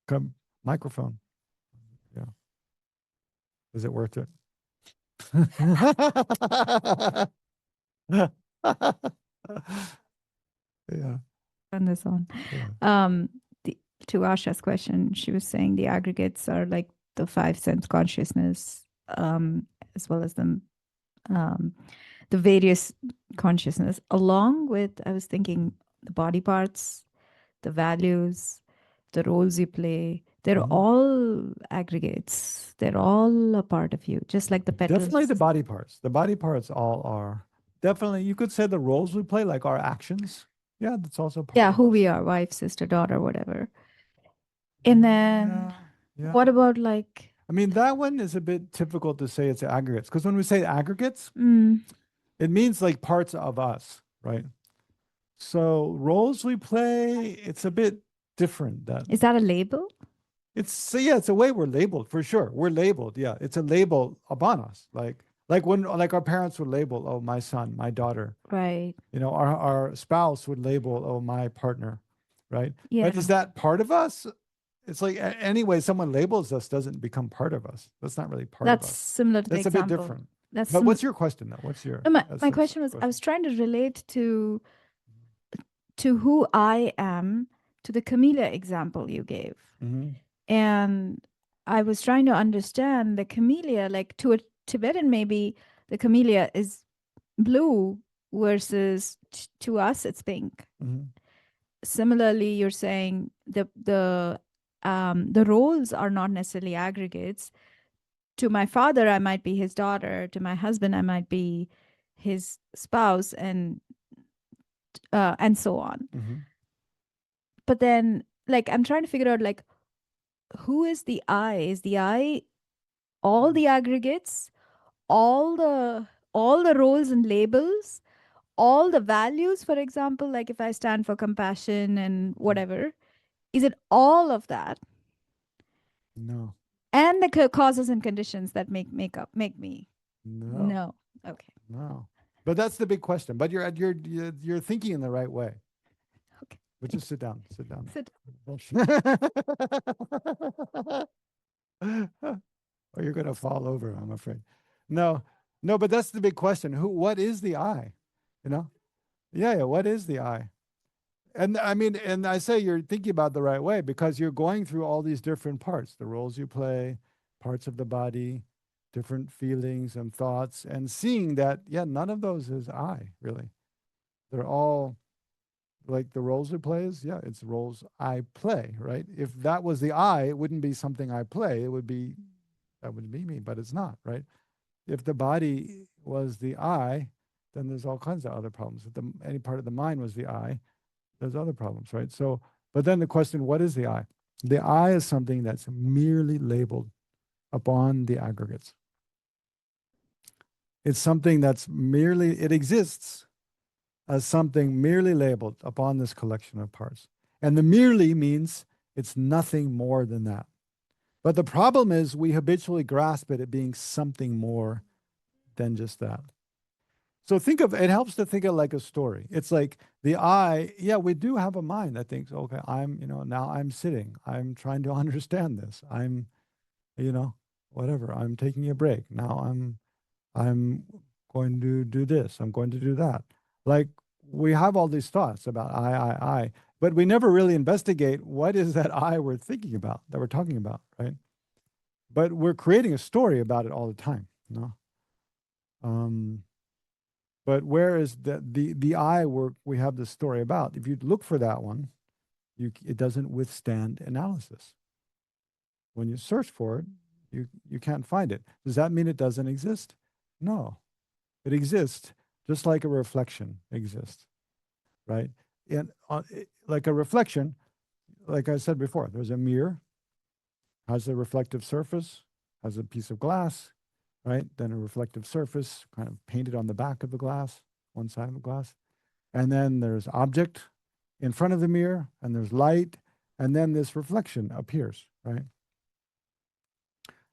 the microphone. Yeah. Is it worth it? Yeah. Turn this on. Yeah. To Asha's question, she was saying the aggregates are like the five sense consciousness, as well as the various consciousness, along with, I was thinking, the body parts, the values, the roles you play. They're all aggregates. They're all a part of you, just like the petals. Definitely the body parts. The body parts all are. Definitely, you could say the roles we play, like our actions. Yeah, that's also part Yeah, of who us. we are, wife, sister, daughter, whatever. And then what about like... I mean, that one is a bit typical to say it's aggregates. Because when we say aggregates, it means like parts of us, right? So roles we play, it's a bit different. Is that a label? It's a way we're labeled, for sure. We're labeled. Yeah, it's a label upon us. Like when our parents would label, oh, my son, my daughter. Right. Our spouse would label, oh, my partner, right? Yeah. But is that part of us? It's like anyway, someone labels us doesn't become part of us. That's not really part of us. That's similar to the That's a example. bit different. That's But what's your question though? What's your my question was, I was trying to relate to who I am to the camellia example you gave. And I was trying to understand the camellia, like to a Tibetan, maybe the camellia is blue versus to us it's pink. Similarly, you're saying the roles are not necessarily aggregates. To my father, I might be his daughter. To my husband, I might be his spouse, and so on. But then, like, I'm trying to figure out, like, who is the I? Is the I all the aggregates, all the roles and labels, all the values? For example, like if I stand for compassion and whatever, is it all of that? No. And the causes and conditions that make me? No. Okay. No. But that's the big question. But you're thinking in the right way. Okay. But just sit down. Sit down. Sit. or you're going to fall over, I'm afraid. No, no, but that's the big question. What is the I? You know? Yeah, what is the I? And I mean, and I say you're thinking about it the right way because you're going through all these different parts, the roles you play, parts of the body, different feelings and thoughts, and seeing that, yeah, none of those is I, really. They're all like the roles it plays. Yeah, it's roles I play, right? If that was the I, it wouldn't be something I play. It would be, that would be me, but it's not, right? If the body was the I, then there's all kinds of other problems. If any part of the mind was the I, there's other problems, right? So, but then the question, what is the I? The I is something that's merely labeled upon the aggregates. It's something that's merely, it exists as something merely labeled upon this collection of parts. And the merely means it's nothing more than that. But the problem is we habitually grasp it as being something more than just that. So think of, it helps to think of like a story. It's like the I, yeah, we do have a mind that thinks, okay, I'm, now I'm sitting. I'm trying to understand this. I'm, whatever. I'm taking a break. Now I'm going to do this. I'm going to do that. Like we have all these thoughts about I, but we never really investigate what is that I we're thinking about, that we're talking about, right? But we're creating a story about it all the time, But where is the I we have this story about? If you look for that one, it doesn't withstand analysis. When you search for it, you can't find it. Does that mean it doesn't exist? No, it exists just like a reflection exists, right? And like a reflection, like I said before, there's a mirror, has a reflective surface, has a piece of glass, right? Then a reflective surface kind of painted on the back of the glass, one side of the glass. And then there's object in front of the mirror, and there's light, and then this reflection appears, right?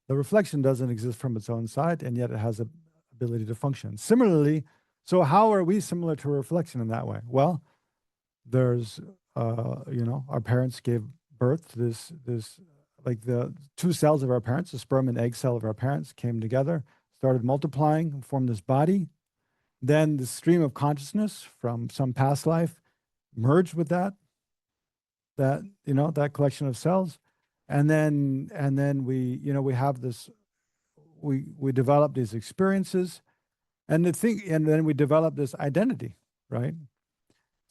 The reflection doesn't exist from its own side, and yet it has a ability to function. Similarly, so how are we similar to a reflection in that way? Well, there's, our parents gave birth to this, like the two cells of our parents, the sperm and egg cell of our parents came together, started multiplying, formed this body. Then the stream of consciousness from some past life merged with that collection of cells. And then we have this, we develop these experiences and then we develop this identity, right?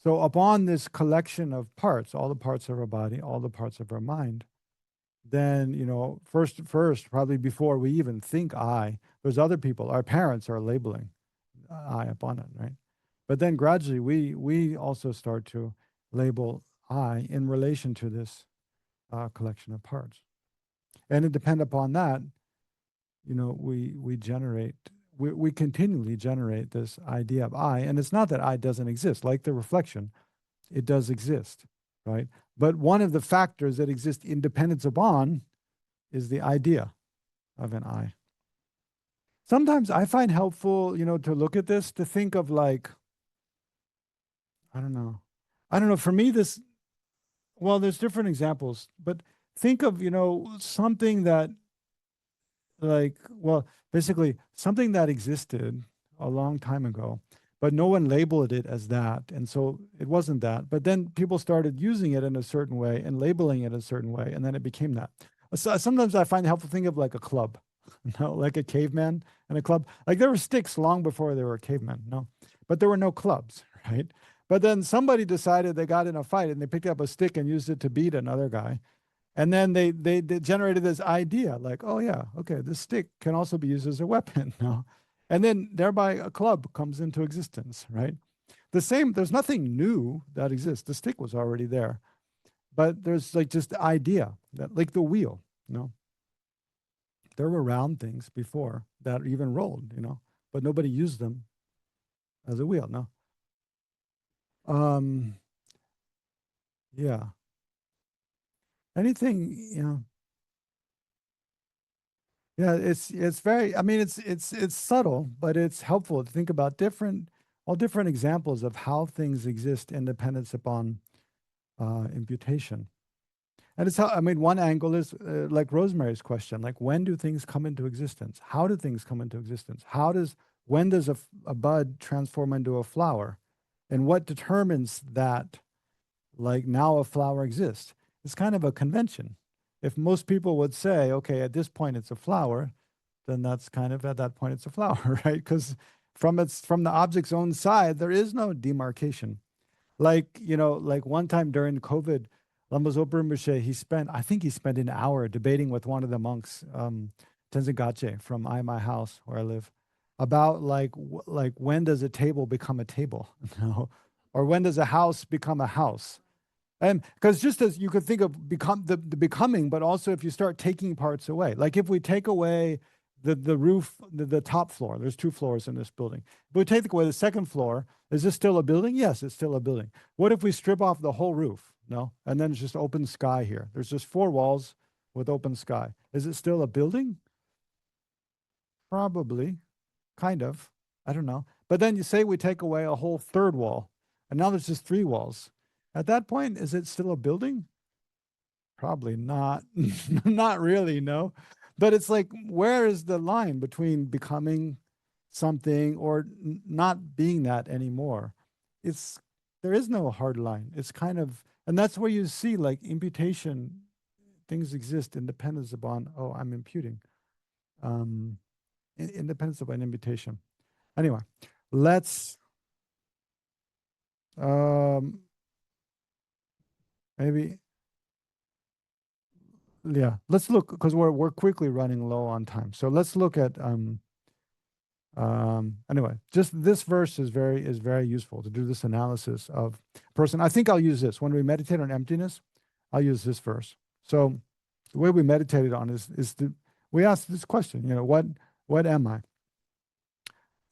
So upon this collection of parts, all the parts of our body, all the parts of our mind, then, first, probably before we even think I, there's other people, our parents are labeling I upon it, right? But then gradually we also start to label I in relation to this collection of parts. And it depends upon that, we continually generate this idea of I, and it's not that I doesn't exist, like the reflection, it does exist, right? But one of the factors that exist independence upon is the idea of an I. Sometimes I find helpful, to look at this, to think of like, I don't know, for me there's different examples, but think of, something that basically something that existed a long time ago, but no one labeled it as that. And so it wasn't that. But then people started using it in a certain way and labeling it a certain way, and then it became that. So sometimes I find it helpful to think of like a club, like a caveman and a club. Like there were sticks long before there were cavemen, but there were no clubs, right? But then somebody decided they got in a fight and they picked up a stick and used it to beat another guy. And then they generated this idea like, oh yeah, okay, this stick can also be used as a weapon now. And then thereby a club comes into existence, right? There's nothing new that exists. The stick was already there. But there's like just the idea that like the wheel, there were round things before that even rolled, but nobody used them as a wheel, no. Yeah. Anything, yeah, it's very, I mean, it's subtle, but it's helpful to think about all different examples of how things exist independence upon imputation. And it's how, I mean, one angle is like Rosemary's question, like when do things come into existence? How do things come into existence? When does a bud transform into a flower? And what determines that, like, now a flower exists? It's kind of a convention. If most people would say, okay, at this point it's a flower, then that's kind of, at that point it's a flower, right? Because from the object's own side, there is no demarcation. Like, like one time during COVID, Lama Zopa Rinpoche, I think he spent an hour debating with one of the monks, Tenzin Geshe from My House, where I live, about like when does a table become a table, or when does a house become a house? And because just as you could think of the becoming, but also if you start taking parts away, like if we take away the roof, the top floor, there's 2 floors in this building. If we take away the second floor, is this still a building? Yes, it's still a building. What if we strip off the whole roof? No, and then it's just open sky here. There's just 4 walls with open sky. Is it still a building? Probably, kind of. I don't know. But then you say we take away a whole 3rd wall, and now there's just 3 walls. At that point, is it still a building? Probably not. Not really, no. But it's like, where is the line between becoming something or not being that anymore? There is no hard line. It's kind of, and that's where you see like imputation, things exist independence upon, oh, I'm imputing. Independence upon imputation. Anyway, let's maybe, yeah, let's look, because we're quickly running low on time. So let's look at anyway, just this verse is very useful to do this analysis of person. I think I'll use this when we meditate on emptiness. I'll use this verse. So the way we meditated on we ask this question, what am I?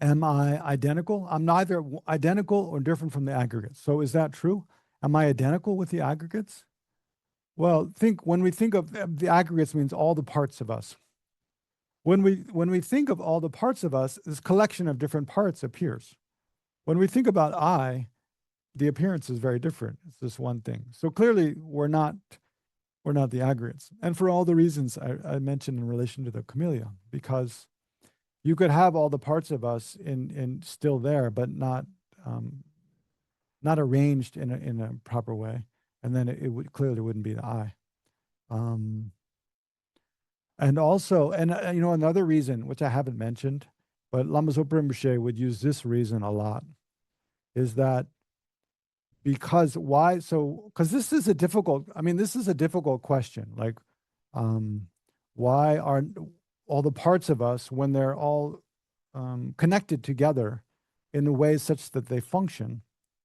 Am I identical? I'm neither identical or different from the aggregates. So is that true? Am I identical with the aggregates? Well, when we think of the aggregates, means all the parts of us. When we think of all the parts of us, this collection of different parts appears. When we think about I, the appearance is very different. It's this one thing. So clearly, we're not the aggregates, and for all the reasons I mentioned in relation to the camellia, because you could have all the parts of us in still there, but not arranged in a proper way, and then it clearly wouldn't be the I. And also, another reason, which I haven't mentioned, but Lama Zopa Rinpoche would use this reason a lot, is that because this is a difficult question. Like, why are all the parts of us, when they're all connected together in a way such that they function,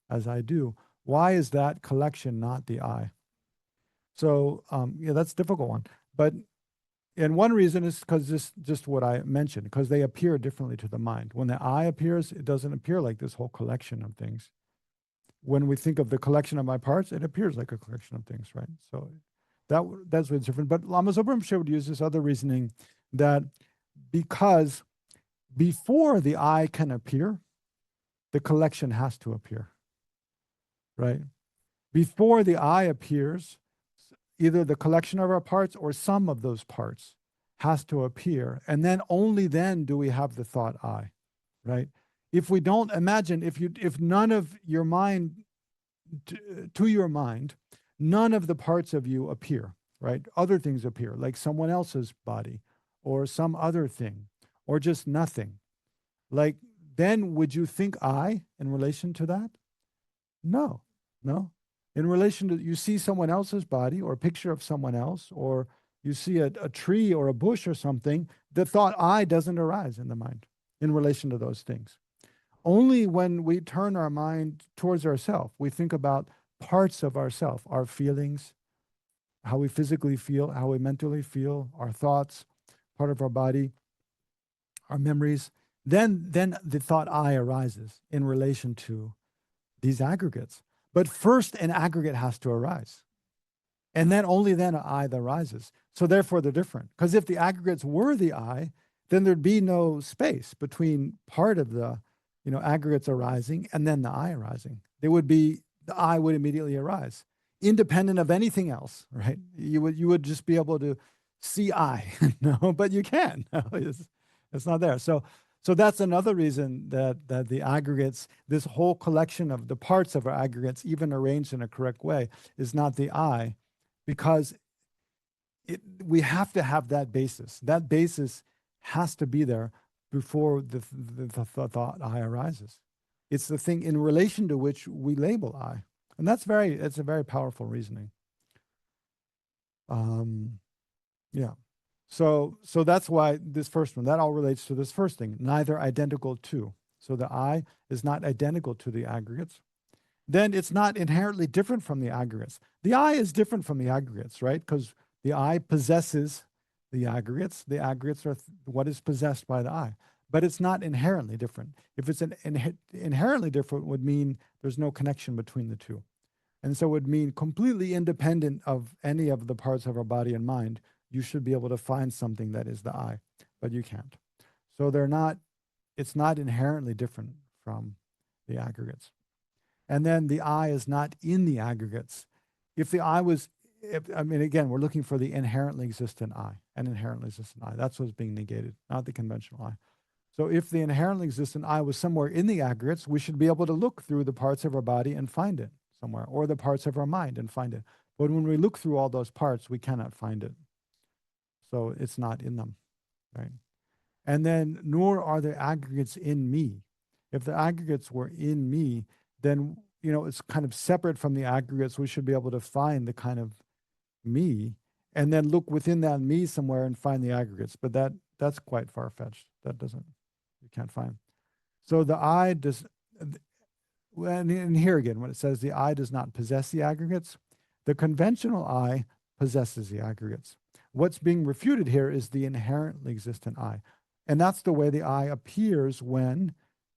as I do, why is that collection not the I? So, that's a difficult one. And one reason is because just what I mentioned, because they appear differently to the mind. When the I appears, it doesn't appear like this whole collection of things. When we think of the collection of my parts, it appears like a collection of things, right? So that's what's different. But Lama Zopa Rinpoche would use this other reasoning that because before the I can appear, the collection has to appear, right? Before the I appears, either the collection of our parts or some of those parts has to appear. And then only then do we have the thought I, right? If we don't imagine, if none of your mind, to your mind, none of the parts of you appear, right? Other things appear, like someone else's body or some other thing, or just nothing. Like, then would you think I in relation to that? No. In relation to, you see someone else's body or a picture of someone else, or you see a tree or a bush or something, the thought I doesn't arise in the mind in relation to those things. Only when we turn our mind towards ourselves, we think about parts of ourselves, our feelings, how we physically feel, how we mentally feel, our thoughts, part of our body, our memories, then the thought I arises in relation to these aggregates. But first, an aggregate has to arise. And then only then an I that arises. So therefore, they're different. Because if the aggregates were the I, then there'd be no space between part of the aggregates arising and then the I arising. The I would immediately arise. independent of anything else, right? You would just be able to see I, no, but you can't. No, it's not there. So that's another reason that the aggregates, this whole collection of the parts of our aggregates, even arranged in a correct way, is not the I, because we have to have that basis. That basis has to be there before the thought I arises. It's the thing in relation to which we label I. And it's a very powerful reasoning. Yeah. So that's why this first one, that all relates to this first thing, neither identical to. So the I is not identical to the aggregates. Then it's not inherently different from the aggregates. The I is different from the aggregates, right? Because the I possesses the aggregates. The aggregates are what is possessed by the I. But it's not inherently different. If it's inherently different, would mean there's no connection between the two. And so it would mean completely independent of any of the parts of our body and mind, you should be able to find something that is the I, but you can't. So it's not inherently different from the aggregates. And then the I is not in the aggregates. If the I was, again, we're looking for the inherently existent I, an inherently existent I. That's what's being negated, not the conventional I. So if the inherently existent I was somewhere in the aggregates, we should be able to look through the parts of our body and find it somewhere, or the parts of our mind and find it. But when we look through all those parts, we cannot find it. So it's not in them, right? And then, nor are the aggregates in me. If the aggregates were in me, then, it's kind of separate from the aggregates. We should be able to find the kind of me, and then look within that me somewhere and find the aggregates. But that's quite far-fetched. You can't find. So the I does, and here again, when it says the I does not possess the aggregates, the conventional I possesses the aggregates. What's being refuted here is the inherently existent I. And that's the way the I appears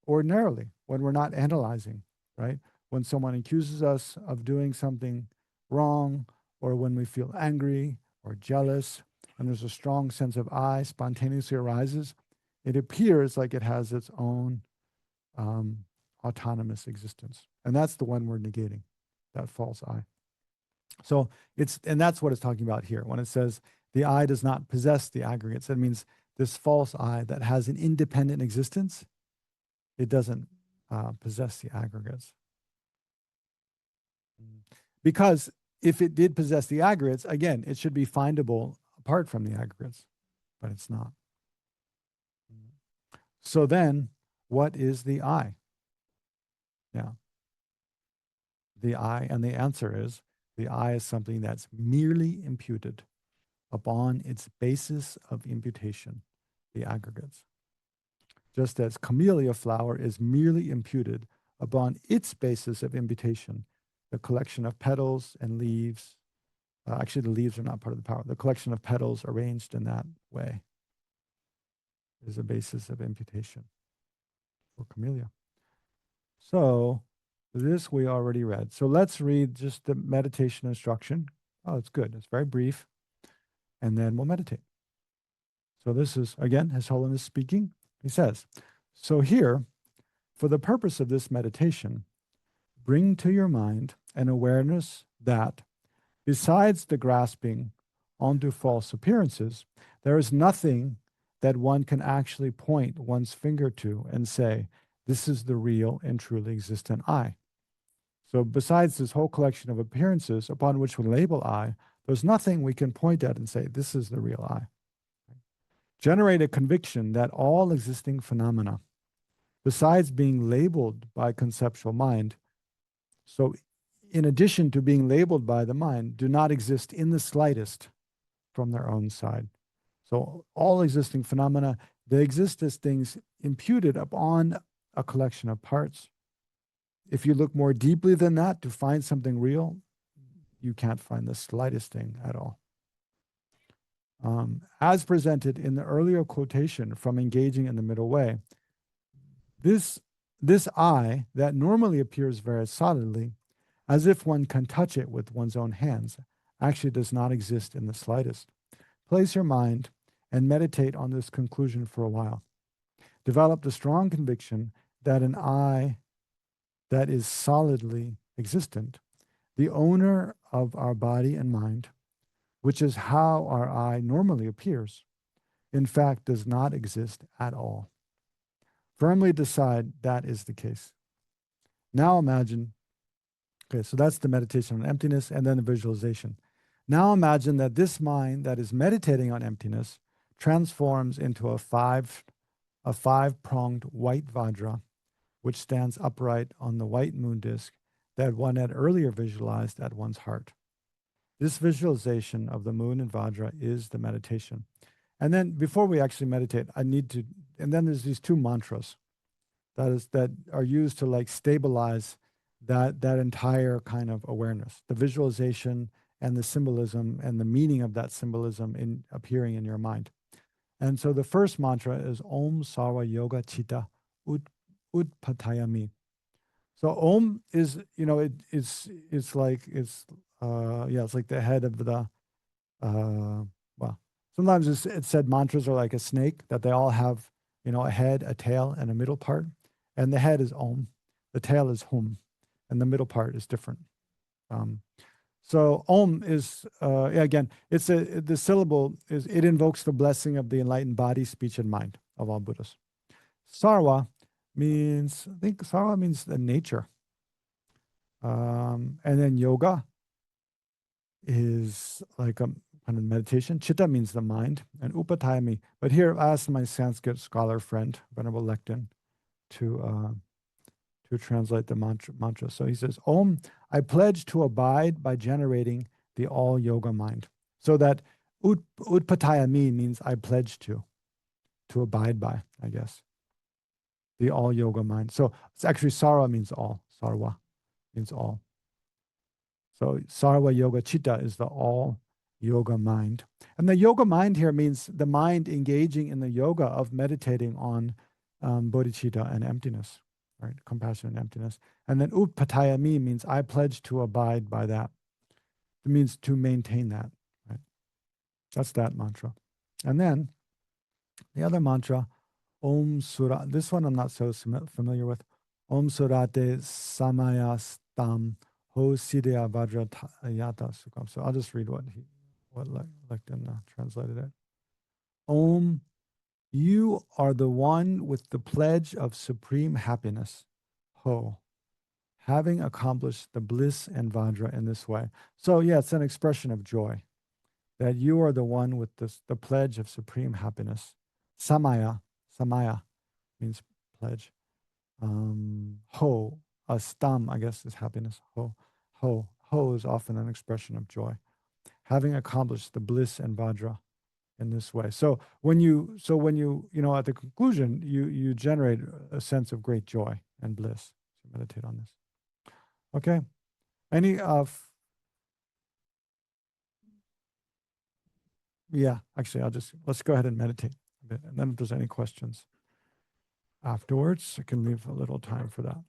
ordinarily, when we're not analyzing, right? When someone accuses us of doing something wrong, or when we feel angry or jealous, and there's a strong sense of I spontaneously arises, it appears like it has its own autonomous existence. And that's the one we're negating, that false I. So and that's what it's talking about here. When it says the I does not possess the aggregates, that means this false I that has an independent existence, it doesn't possess the aggregates. Because if it did possess the aggregates, again, it should be findable apart from the aggregates, but it's not. So then, what is the I? Yeah. The I, and the answer is, the I is something that's merely imputed upon its basis of imputation, the aggregates. Just as camellia flower is merely imputed upon its basis of imputation, the collection of petals and leaves, actually the leaves are not part of the power, the collection of petals arranged in that way is a basis of imputation for camellia. So this we already read. So let's read just the meditation instruction. Oh, it's good. It's very brief. And then we'll meditate. So this is, again, His Holiness speaking. He says, so here, for the purpose of this meditation, bring to your mind an awareness that, besides the grasping onto false appearances, there is nothing that one can actually point one's finger to and say, this is the real and truly existent I. So besides this whole collection of appearances upon which we label I, there's nothing we can point at and say, this is the real I. Generate a conviction that all existing phenomena, besides being labeled by conceptual mind, so in addition to being labeled by the mind, do not exist in the slightest from their own side. So all existing phenomena, they exist as things imputed upon a collection of parts. If you look more deeply than that to find something real, you can't find the slightest thing at all. As presented in the earlier quotation from Engaging in the Middle Way, this I that normally appears very solidly, as if one can touch it with one's own hands, actually does not exist in the slightest. Place your mind and meditate on this conclusion for a while. Develop the strong conviction that an I that is solidly existent, the owner of our body and mind, which is how our I normally appears, in fact does not exist at all. Firmly decide that is the case. Now imagine, okay, so that's the meditation on emptiness and then the visualization. Now imagine that this mind that is meditating on emptiness transforms into a five-pronged white vajra, which stands upright on the white moon disk that one had earlier visualized at one's heart. This visualization of the moon and vajra is the meditation. And then before we actually meditate, and then there's these two mantras that are used to like stabilize that entire kind of awareness, the visualization and the symbolism and the meaning of that symbolism in appearing in your mind. And so the first mantra is Om Sarva Yoga Chitta Utpatayami. So Om is, it's like the head of the well, sometimes it's said mantras are like a snake, that they all have, a head, a tail, and a middle part. And the head is Om, the tail is Hum, and the middle part is different. So Om is, again, the syllable it invokes the blessing of the enlightened body, speech, and mind of all Buddhas. Sarva means, I think Sarva means the nature. And then yoga is like a kind of meditation. Chitta means the mind, and upatayami. But here I asked my Sanskrit scholar friend, Venerable Legtsok, to translate the mantra. So he says, Om, I pledge to abide by generating the all yoga mind. So that utpatayami means I pledge to abide by, I guess, the all yoga mind. So it's actually sarva means all, sarva means all. So sarva yoga chitta is the all yoga mind. And the yoga mind here means the mind engaging in the yoga of meditating on bodhicitta and emptiness, right? Compassion and emptiness. And then upatayami means I pledge to abide by that. It means to maintain that, right? That's that mantra. And then the other mantra, Om Sura, this one I'm not so familiar with. Om Surate Samayastam Ho Siddhya Vajra Yata Sukham. So I'll just read what Legtsok translated it. Om, you are the one with the pledge of supreme happiness. Ho, having accomplished the bliss and vajra in this way. So yeah, it's an expression of joy, that you are the one with the pledge of supreme happiness. Samaya means pledge. Ho, stam, I guess, is happiness. Ho is often an expression of joy. Having accomplished the bliss and vajra in this way. So when you at the conclusion, you generate a sense of great joy and bliss. So meditate on this. Okay. Any yeah, actually let's go ahead and meditate a bit. And then if there's any questions afterwards, I can leave a little time for that.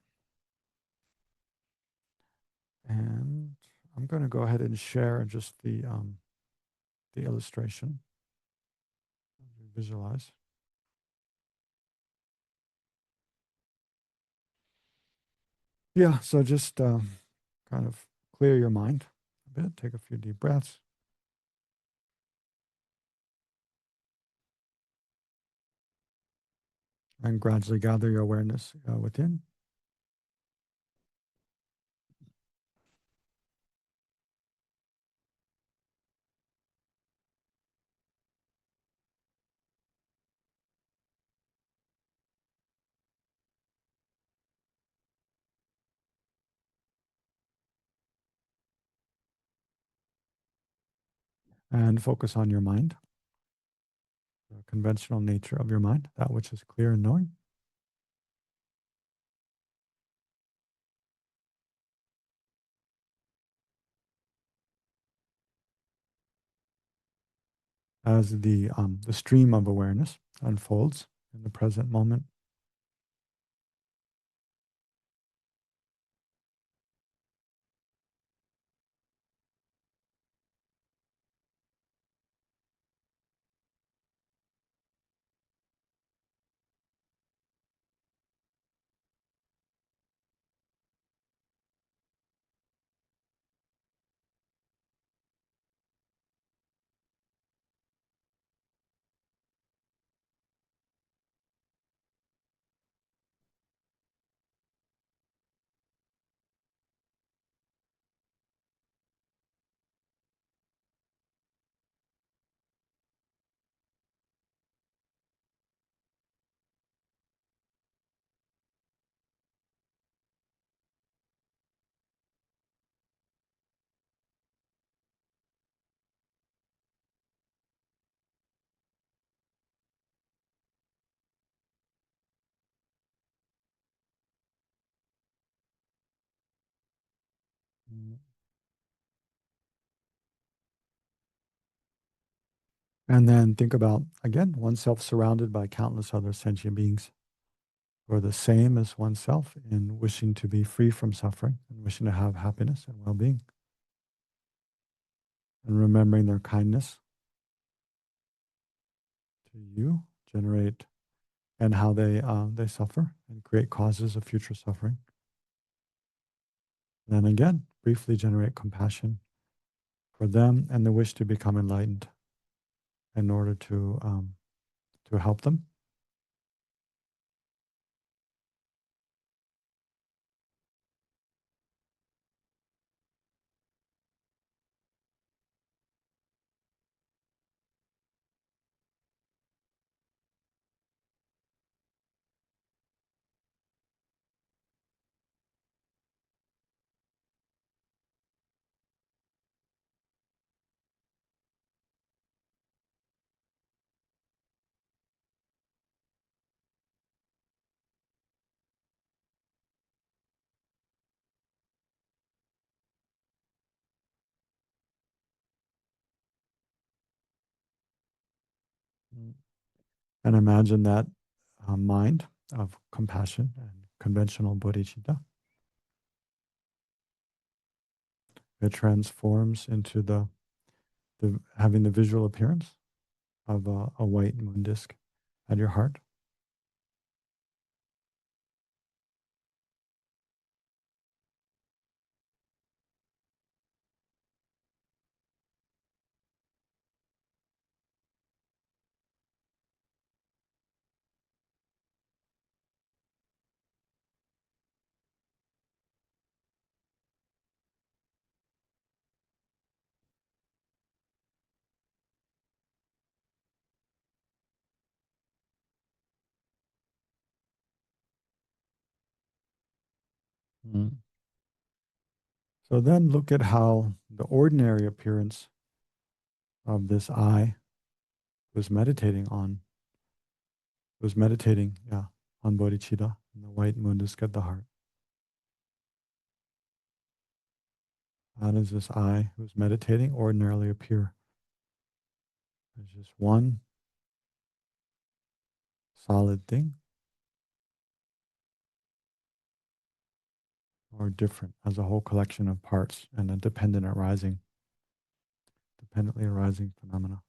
And I'm going to go ahead and share just the illustration. Visualize. Yeah, so just kind of clear your mind a bit. Take a few deep breaths. And gradually gather your awareness within. And focus on your mind, the conventional nature of your mind, that which is clear and knowing. As the stream of awareness unfolds in the present moment. And then think about, again, oneself surrounded by countless other sentient beings who are the same as oneself in wishing to be free from suffering and wishing to have happiness and well-being. And remembering their kindness to you, generate, and how they suffer and create causes of future suffering. Then again, briefly generate compassion for them and the wish to become enlightened in order to help them. And imagine that mind of compassion and conventional bodhicitta. It transforms into the having the visual appearance of a white moon disk at your heart. Mm. So then look at how the ordinary appearance of this I was meditating on, on bodhicitta, and the white moon disk at the heart. How does this I who's meditating ordinarily appear? There's just one solid thing, or different as a whole collection of parts and a dependently arising phenomena.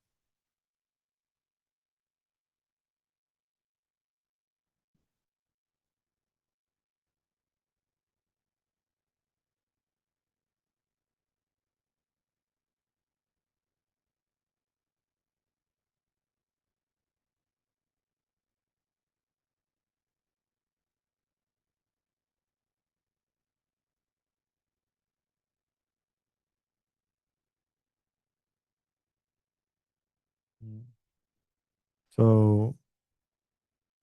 Mm. So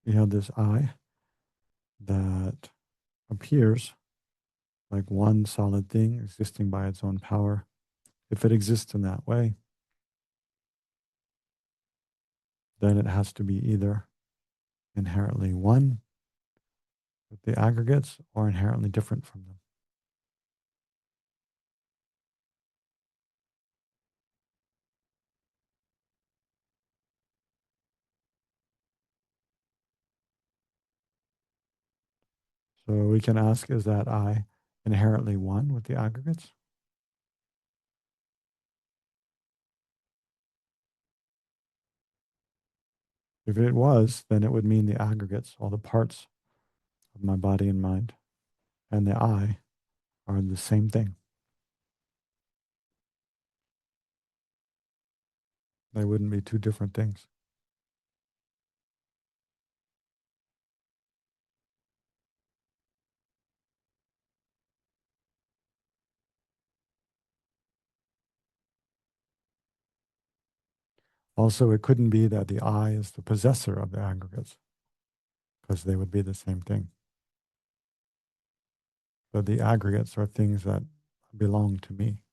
you have this I that appears like one solid thing existing by its own power. If it exists in that way, then it has to be either inherently one with the aggregates or inherently different from them. So we can ask, is that I inherently one with the aggregates? If it was, then it would mean the aggregates, all the parts of my body and mind, and the I are the same thing. They wouldn't be two different things. Also, it couldn't be that the I is the possessor of the aggregates, because they would be the same thing. But the aggregates are things that belong to me,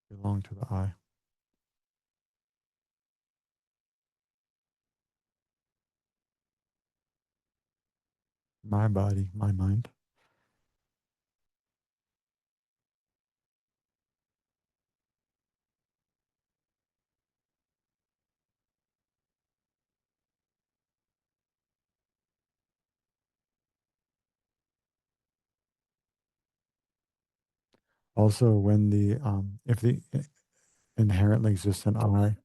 belong to the I. My body, my mind. Also, when the if the inherently existent I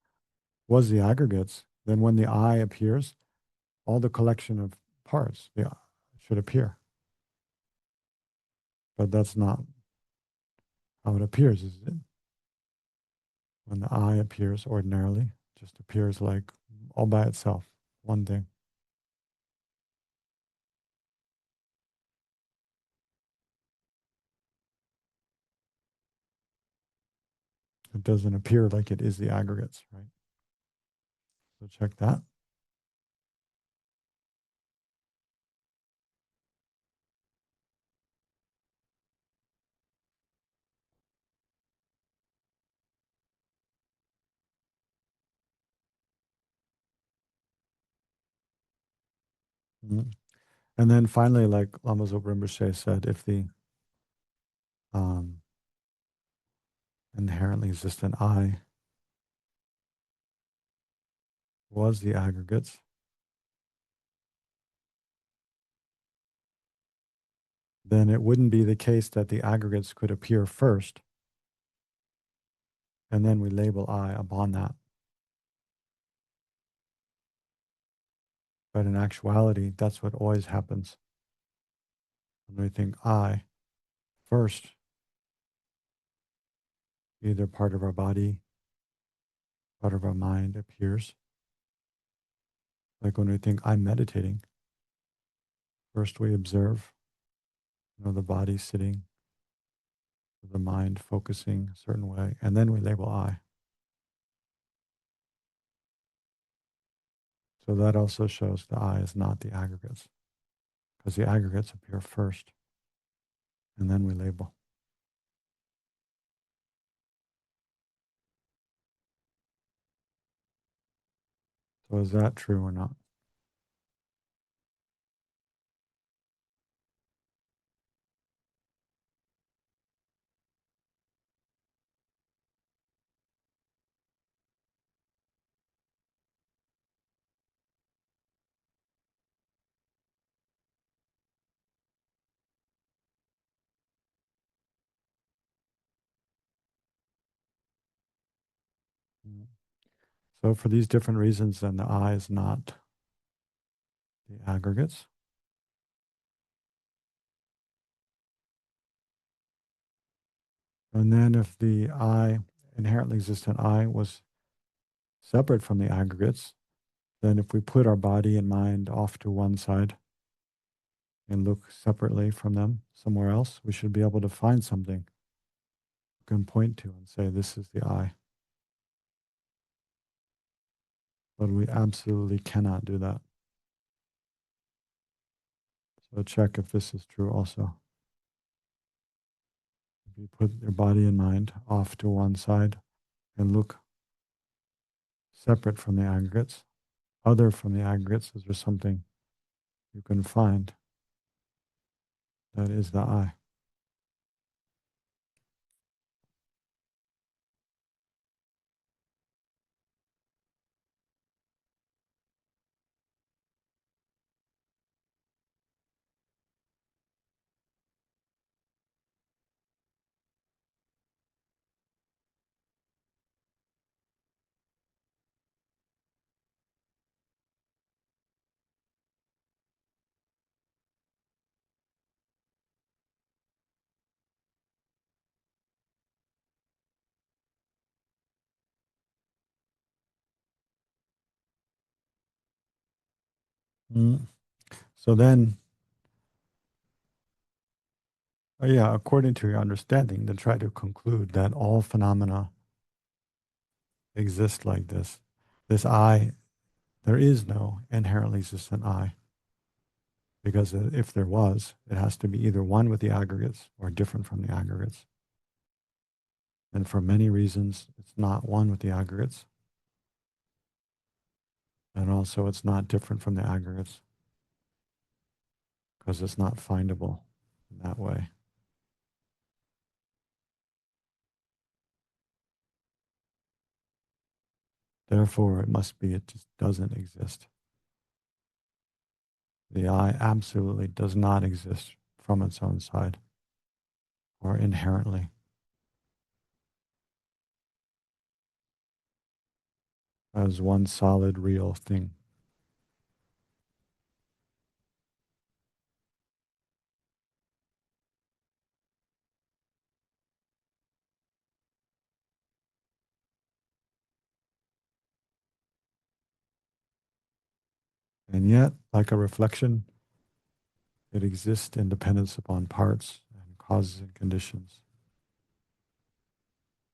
was the aggregates, then when the I appears, all the collection of parts should appear. But that's not how it appears, is it? When the I appears ordinarily, it just appears like all by itself, one thing. It doesn't appear like it is the aggregates, right? So check that. Mhm. And then finally, like Lama Zopa Rinpoche said, if the um, inherently existent I was the aggregates, then it wouldn't be the case that the aggregates could appear first, and then we label I upon that. But in actuality, that's what always happens. When we think I first, either part of our body, part of our mind appears. Like when we think I'm meditating, first we observe, the body sitting, the mind focusing a certain way, and then we label I. So that also shows the I is not the aggregates, because the aggregates appear first, and then we label. So is that true or not? Mm. So for these different reasons, then the I is not the aggregates. And then if the I, inherently existent I, was separate from the aggregates, then if we put our body and mind off to one side and look separately from them somewhere else, we should be able to find something we can point to and say, this is the I. But we absolutely cannot do that. So check if this is true also. If you put your body and mind off to one side and look separate from the aggregates, other from the aggregates, is there something you can find that is the I? Mm. So then, yeah, according to your understanding, to try to conclude that all phenomena exist like this I, there is no inherently existent I. Because if there was, it has to be either one with the aggregates or different from the aggregates. And for many reasons, it's not one with the aggregates. And also, it's not different from the aggregates because it's not findable in that way. Therefore, it must be it just doesn't exist. The I absolutely does not exist from its own side or inherently. as one solid, real thing. And yet, like a reflection, it exists in dependence upon parts and causes and conditions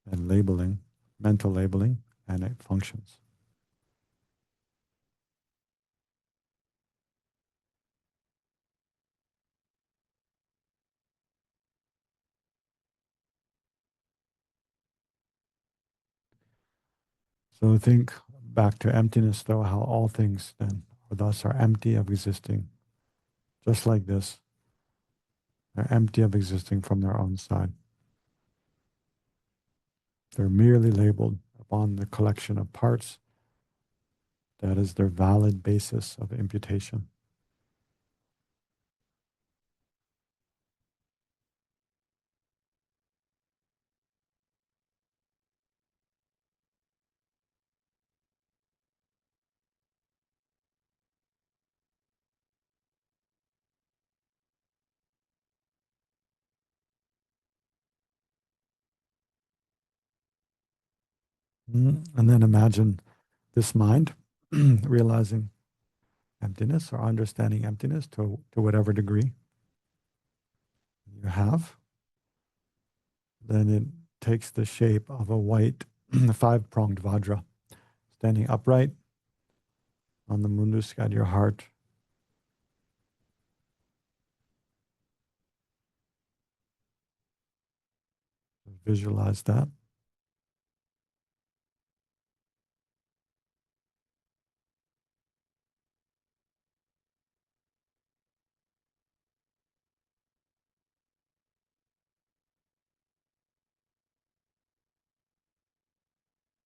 and labeling, mental labeling, and it functions. So think back to emptiness, though, how all things then, or thus, are empty of existing, just like this. They're empty of existing from their own side. They're merely labeled upon the collection of parts. That is their valid basis of imputation. And then imagine this mind realizing emptiness or understanding emptiness to whatever degree you have. Then it takes the shape of a white five-pronged vajra, standing upright on the mundus at your heart. Visualize that.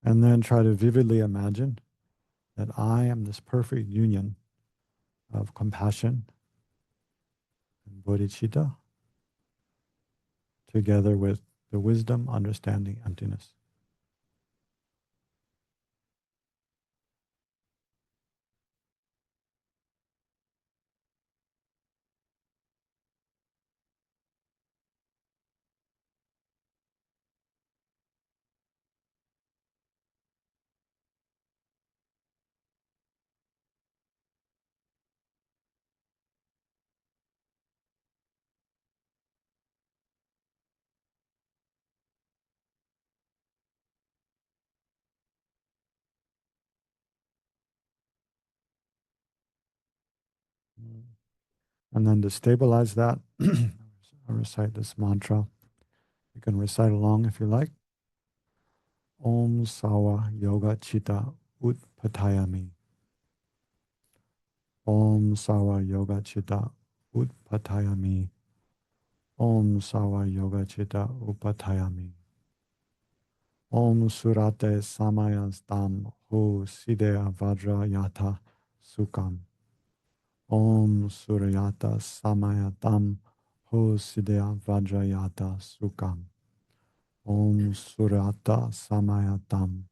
And then try to vividly imagine that I am this perfect union of compassion and bodhicitta together with the wisdom, understanding, emptiness. And then to stabilize that, I recite this mantra. You can recite along if you like. Om Sawa Yoga Chitta Utpatayami. Om Sawa Yoga Chitta Utpatayami. Om Sawa Yoga Chitta Upatayami. Om Surate Samayastam Ho Sidea Vajra Yata Sukam. Om Suryata Samayatam Ho Sidea Vajrayata Sukam. Om Suryata Samayatam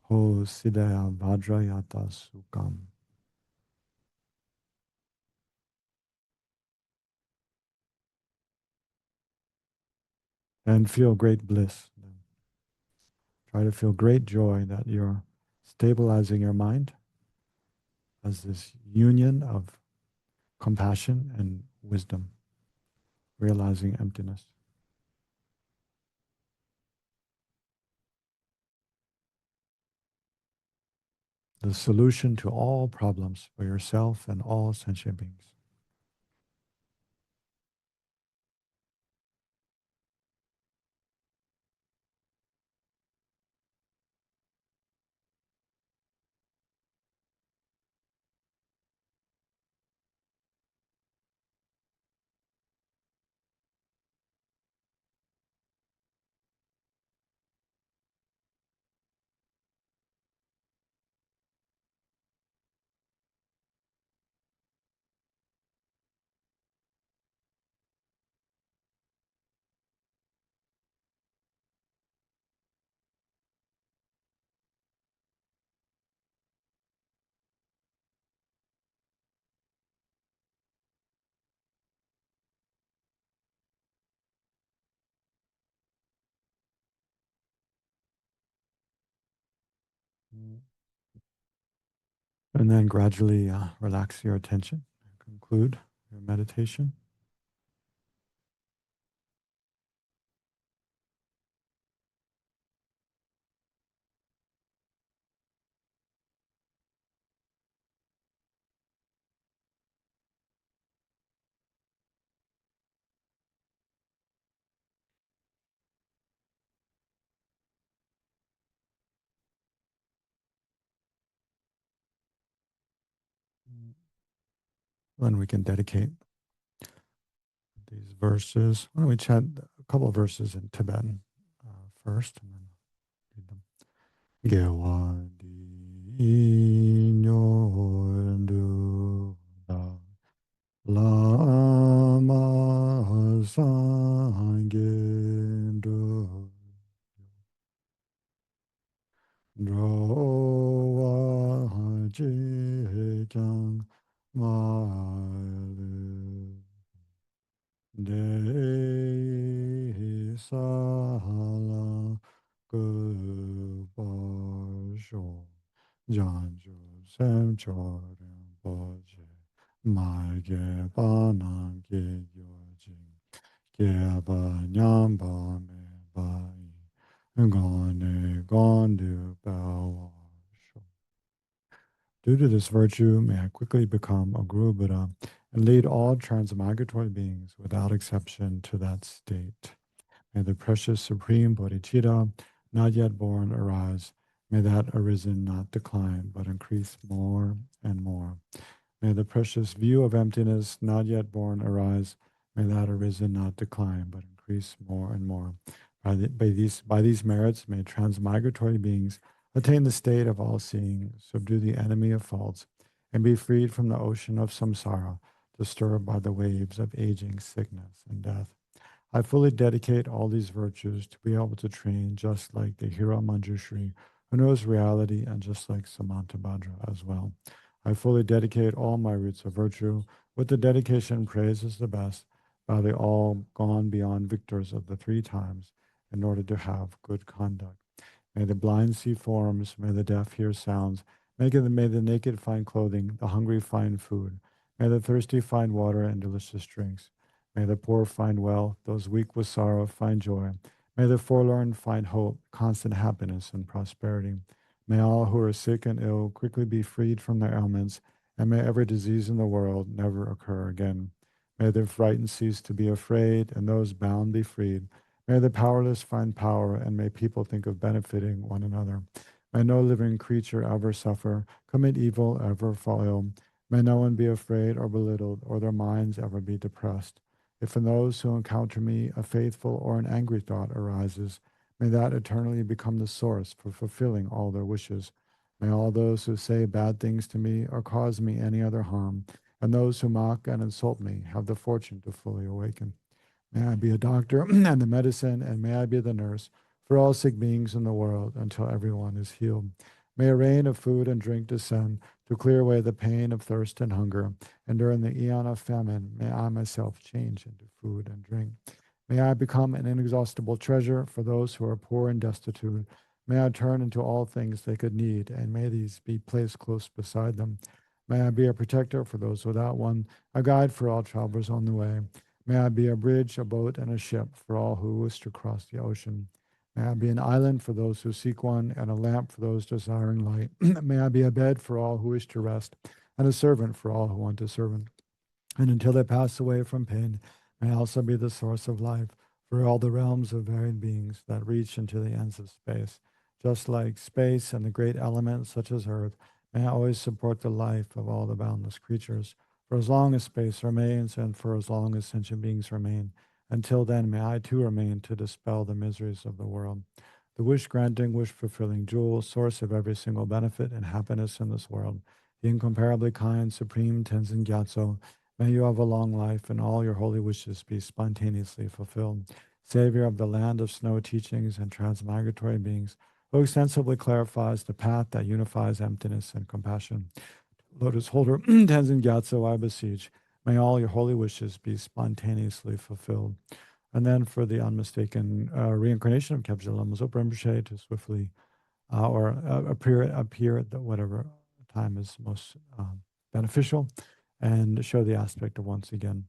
Ho Sidea Vajrayata Sukam. And feel great bliss. Try to feel great joy that you're stabilizing your mind as this union of compassion and wisdom, realizing emptiness. The solution to all problems for yourself and all sentient beings. And then gradually relax your attention and conclude your meditation. Then we can dedicate these verses. Why don't we chant a couple of verses in Tibetan first, and then read them. Gewa di nyo da lama sangen do Drowa je jang ma le de sa la gu ba sho jan ju sem cho ren bo je ma ge ba na ge yo jing ge ba nyam ba me ba yi gone gone do bow. Due to this virtue, may I quickly become a Guru Buddha and lead all transmigratory beings without exception to that state. May the precious supreme bodhicitta, not yet born, arise. May that arisen not decline, but increase more and more. May the precious view of emptiness, not yet born, arise. May that arisen not decline, but increase more and more. By these merits, may transmigratory beings attain the state of all-seeing, subdue the enemy of faults, and be freed from the ocean of samsara, disturbed by the waves of aging, sickness, and death. I fully dedicate all these virtues to be able to train just like the Hira Manjushri, who knows reality, and just like Samantabhadra as well. I fully dedicate all my roots of virtue with the dedication praise is the best, by the all gone beyond victors of the three times, in order to have good conduct. May the blind see forms, may the deaf hear sounds, may the naked find clothing, the hungry find food, may the thirsty find water and delicious drinks. May the poor find wealth, those weak with sorrow find joy. May the forlorn find hope, constant happiness, and prosperity. May all who are sick and ill quickly be freed from their ailments, and may every disease in the world never occur again. May the frightened cease to be afraid, and those bound be freed. May the powerless find power, and may people think of benefiting one another. May no living creature ever suffer, commit evil, ever fall ill. May no one be afraid or belittled, or their minds ever be depressed. If in those who encounter me a faithful or an angry thought arises, may that eternally become the source for fulfilling all their wishes. May all those who say bad things to me or cause me any other harm, and those who mock and insult me, have the fortune to fully awaken. May I be a doctor and the medicine, and may I be the nurse for all sick beings in the world until everyone is healed. May a rain of food and drink descend to clear away the pain of thirst and hunger. And during the eon of famine, may I myself change into food and drink. May I become an inexhaustible treasure for those who are poor and destitute. May I turn into all things they could need, and may these be placed close beside them. May I be a protector for those without one, a guide for all travelers on the way. May I be a bridge, a boat, and a ship for all who wish to cross the ocean. May I be an island for those who seek one, and a lamp for those desiring light. May I be a bed for all who wish to rest, and a servant for all who want a servant. And until they pass away from pain, may I also be the source of life for all the realms of varied beings that reach into the ends of space. Just like space and the great elements such as earth, may I always support the life of all the boundless creatures. For as long as space remains, and for as long as sentient beings remain, until then may I too remain to dispel the miseries of the world. The wish-granting, wish-fulfilling jewel, source of every single benefit and happiness in this world, the incomparably kind, supreme Tenzin Gyatso, may you have a long life and all your holy wishes be spontaneously fulfilled. Savior of the land of snow teachings and transmigratory beings, who extensively clarifies the path that unifies emptiness and compassion. Lotus holder Tenzin Gyatso, I beseech, may all your holy wishes be spontaneously fulfilled. And then for the unmistaken reincarnation of Kyabje Lama Zopa Rinpoche, to swiftly or a period that whatever time is most beneficial, and show the aspect of once again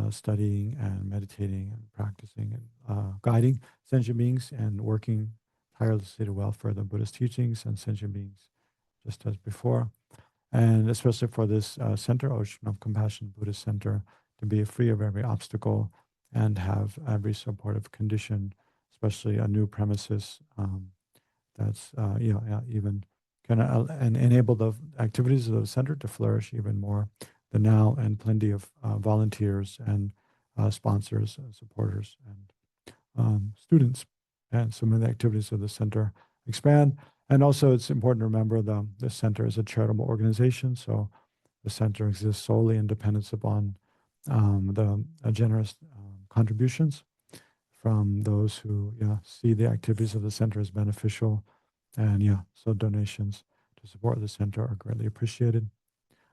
studying and meditating and practicing and guiding sentient beings and working tirelessly to welfare the Buddhist teachings and sentient beings, just as before. And especially for this center, Ocean of Compassion Buddhist Center, to be free of every obstacle and have every supportive condition, especially a new premises that's even can and enable the activities of the center to flourish even more than now, and plenty of volunteers and sponsors, supporters, and students, and so many activities of the center expand. And also, it's important to remember the center is a charitable organization, so the center exists solely in dependence upon the generous contributions from those who see the activities of the center as beneficial. And so donations to support the center are greatly appreciated.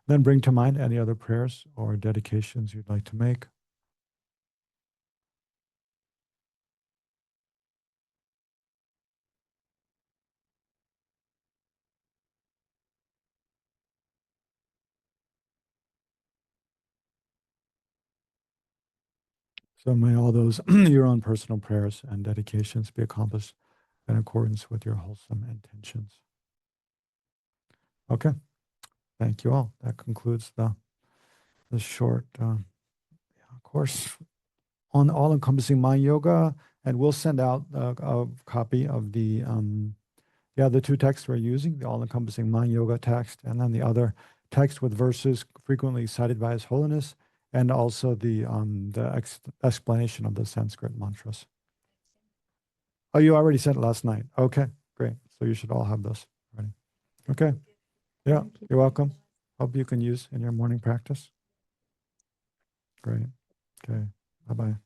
Then bring to mind any other prayers or dedications you'd like to make. So may all those your own personal prayers and dedications be accomplished in accordance with your wholesome intentions. Okay, thank you all. That concludes the short course on all-encompassing mind yoga, and we'll send out a copy of the two texts we're using, the all-encompassing mind yoga text, and then the other text with verses frequently cited by His Holiness, and also the explanation of the Sanskrit mantras. Oh, you already sent it last night. Okay, great. So you should all have those ready. Okay. Yeah, you're welcome. Hope you can use in your morning practice. Great. Okay. Bye-bye.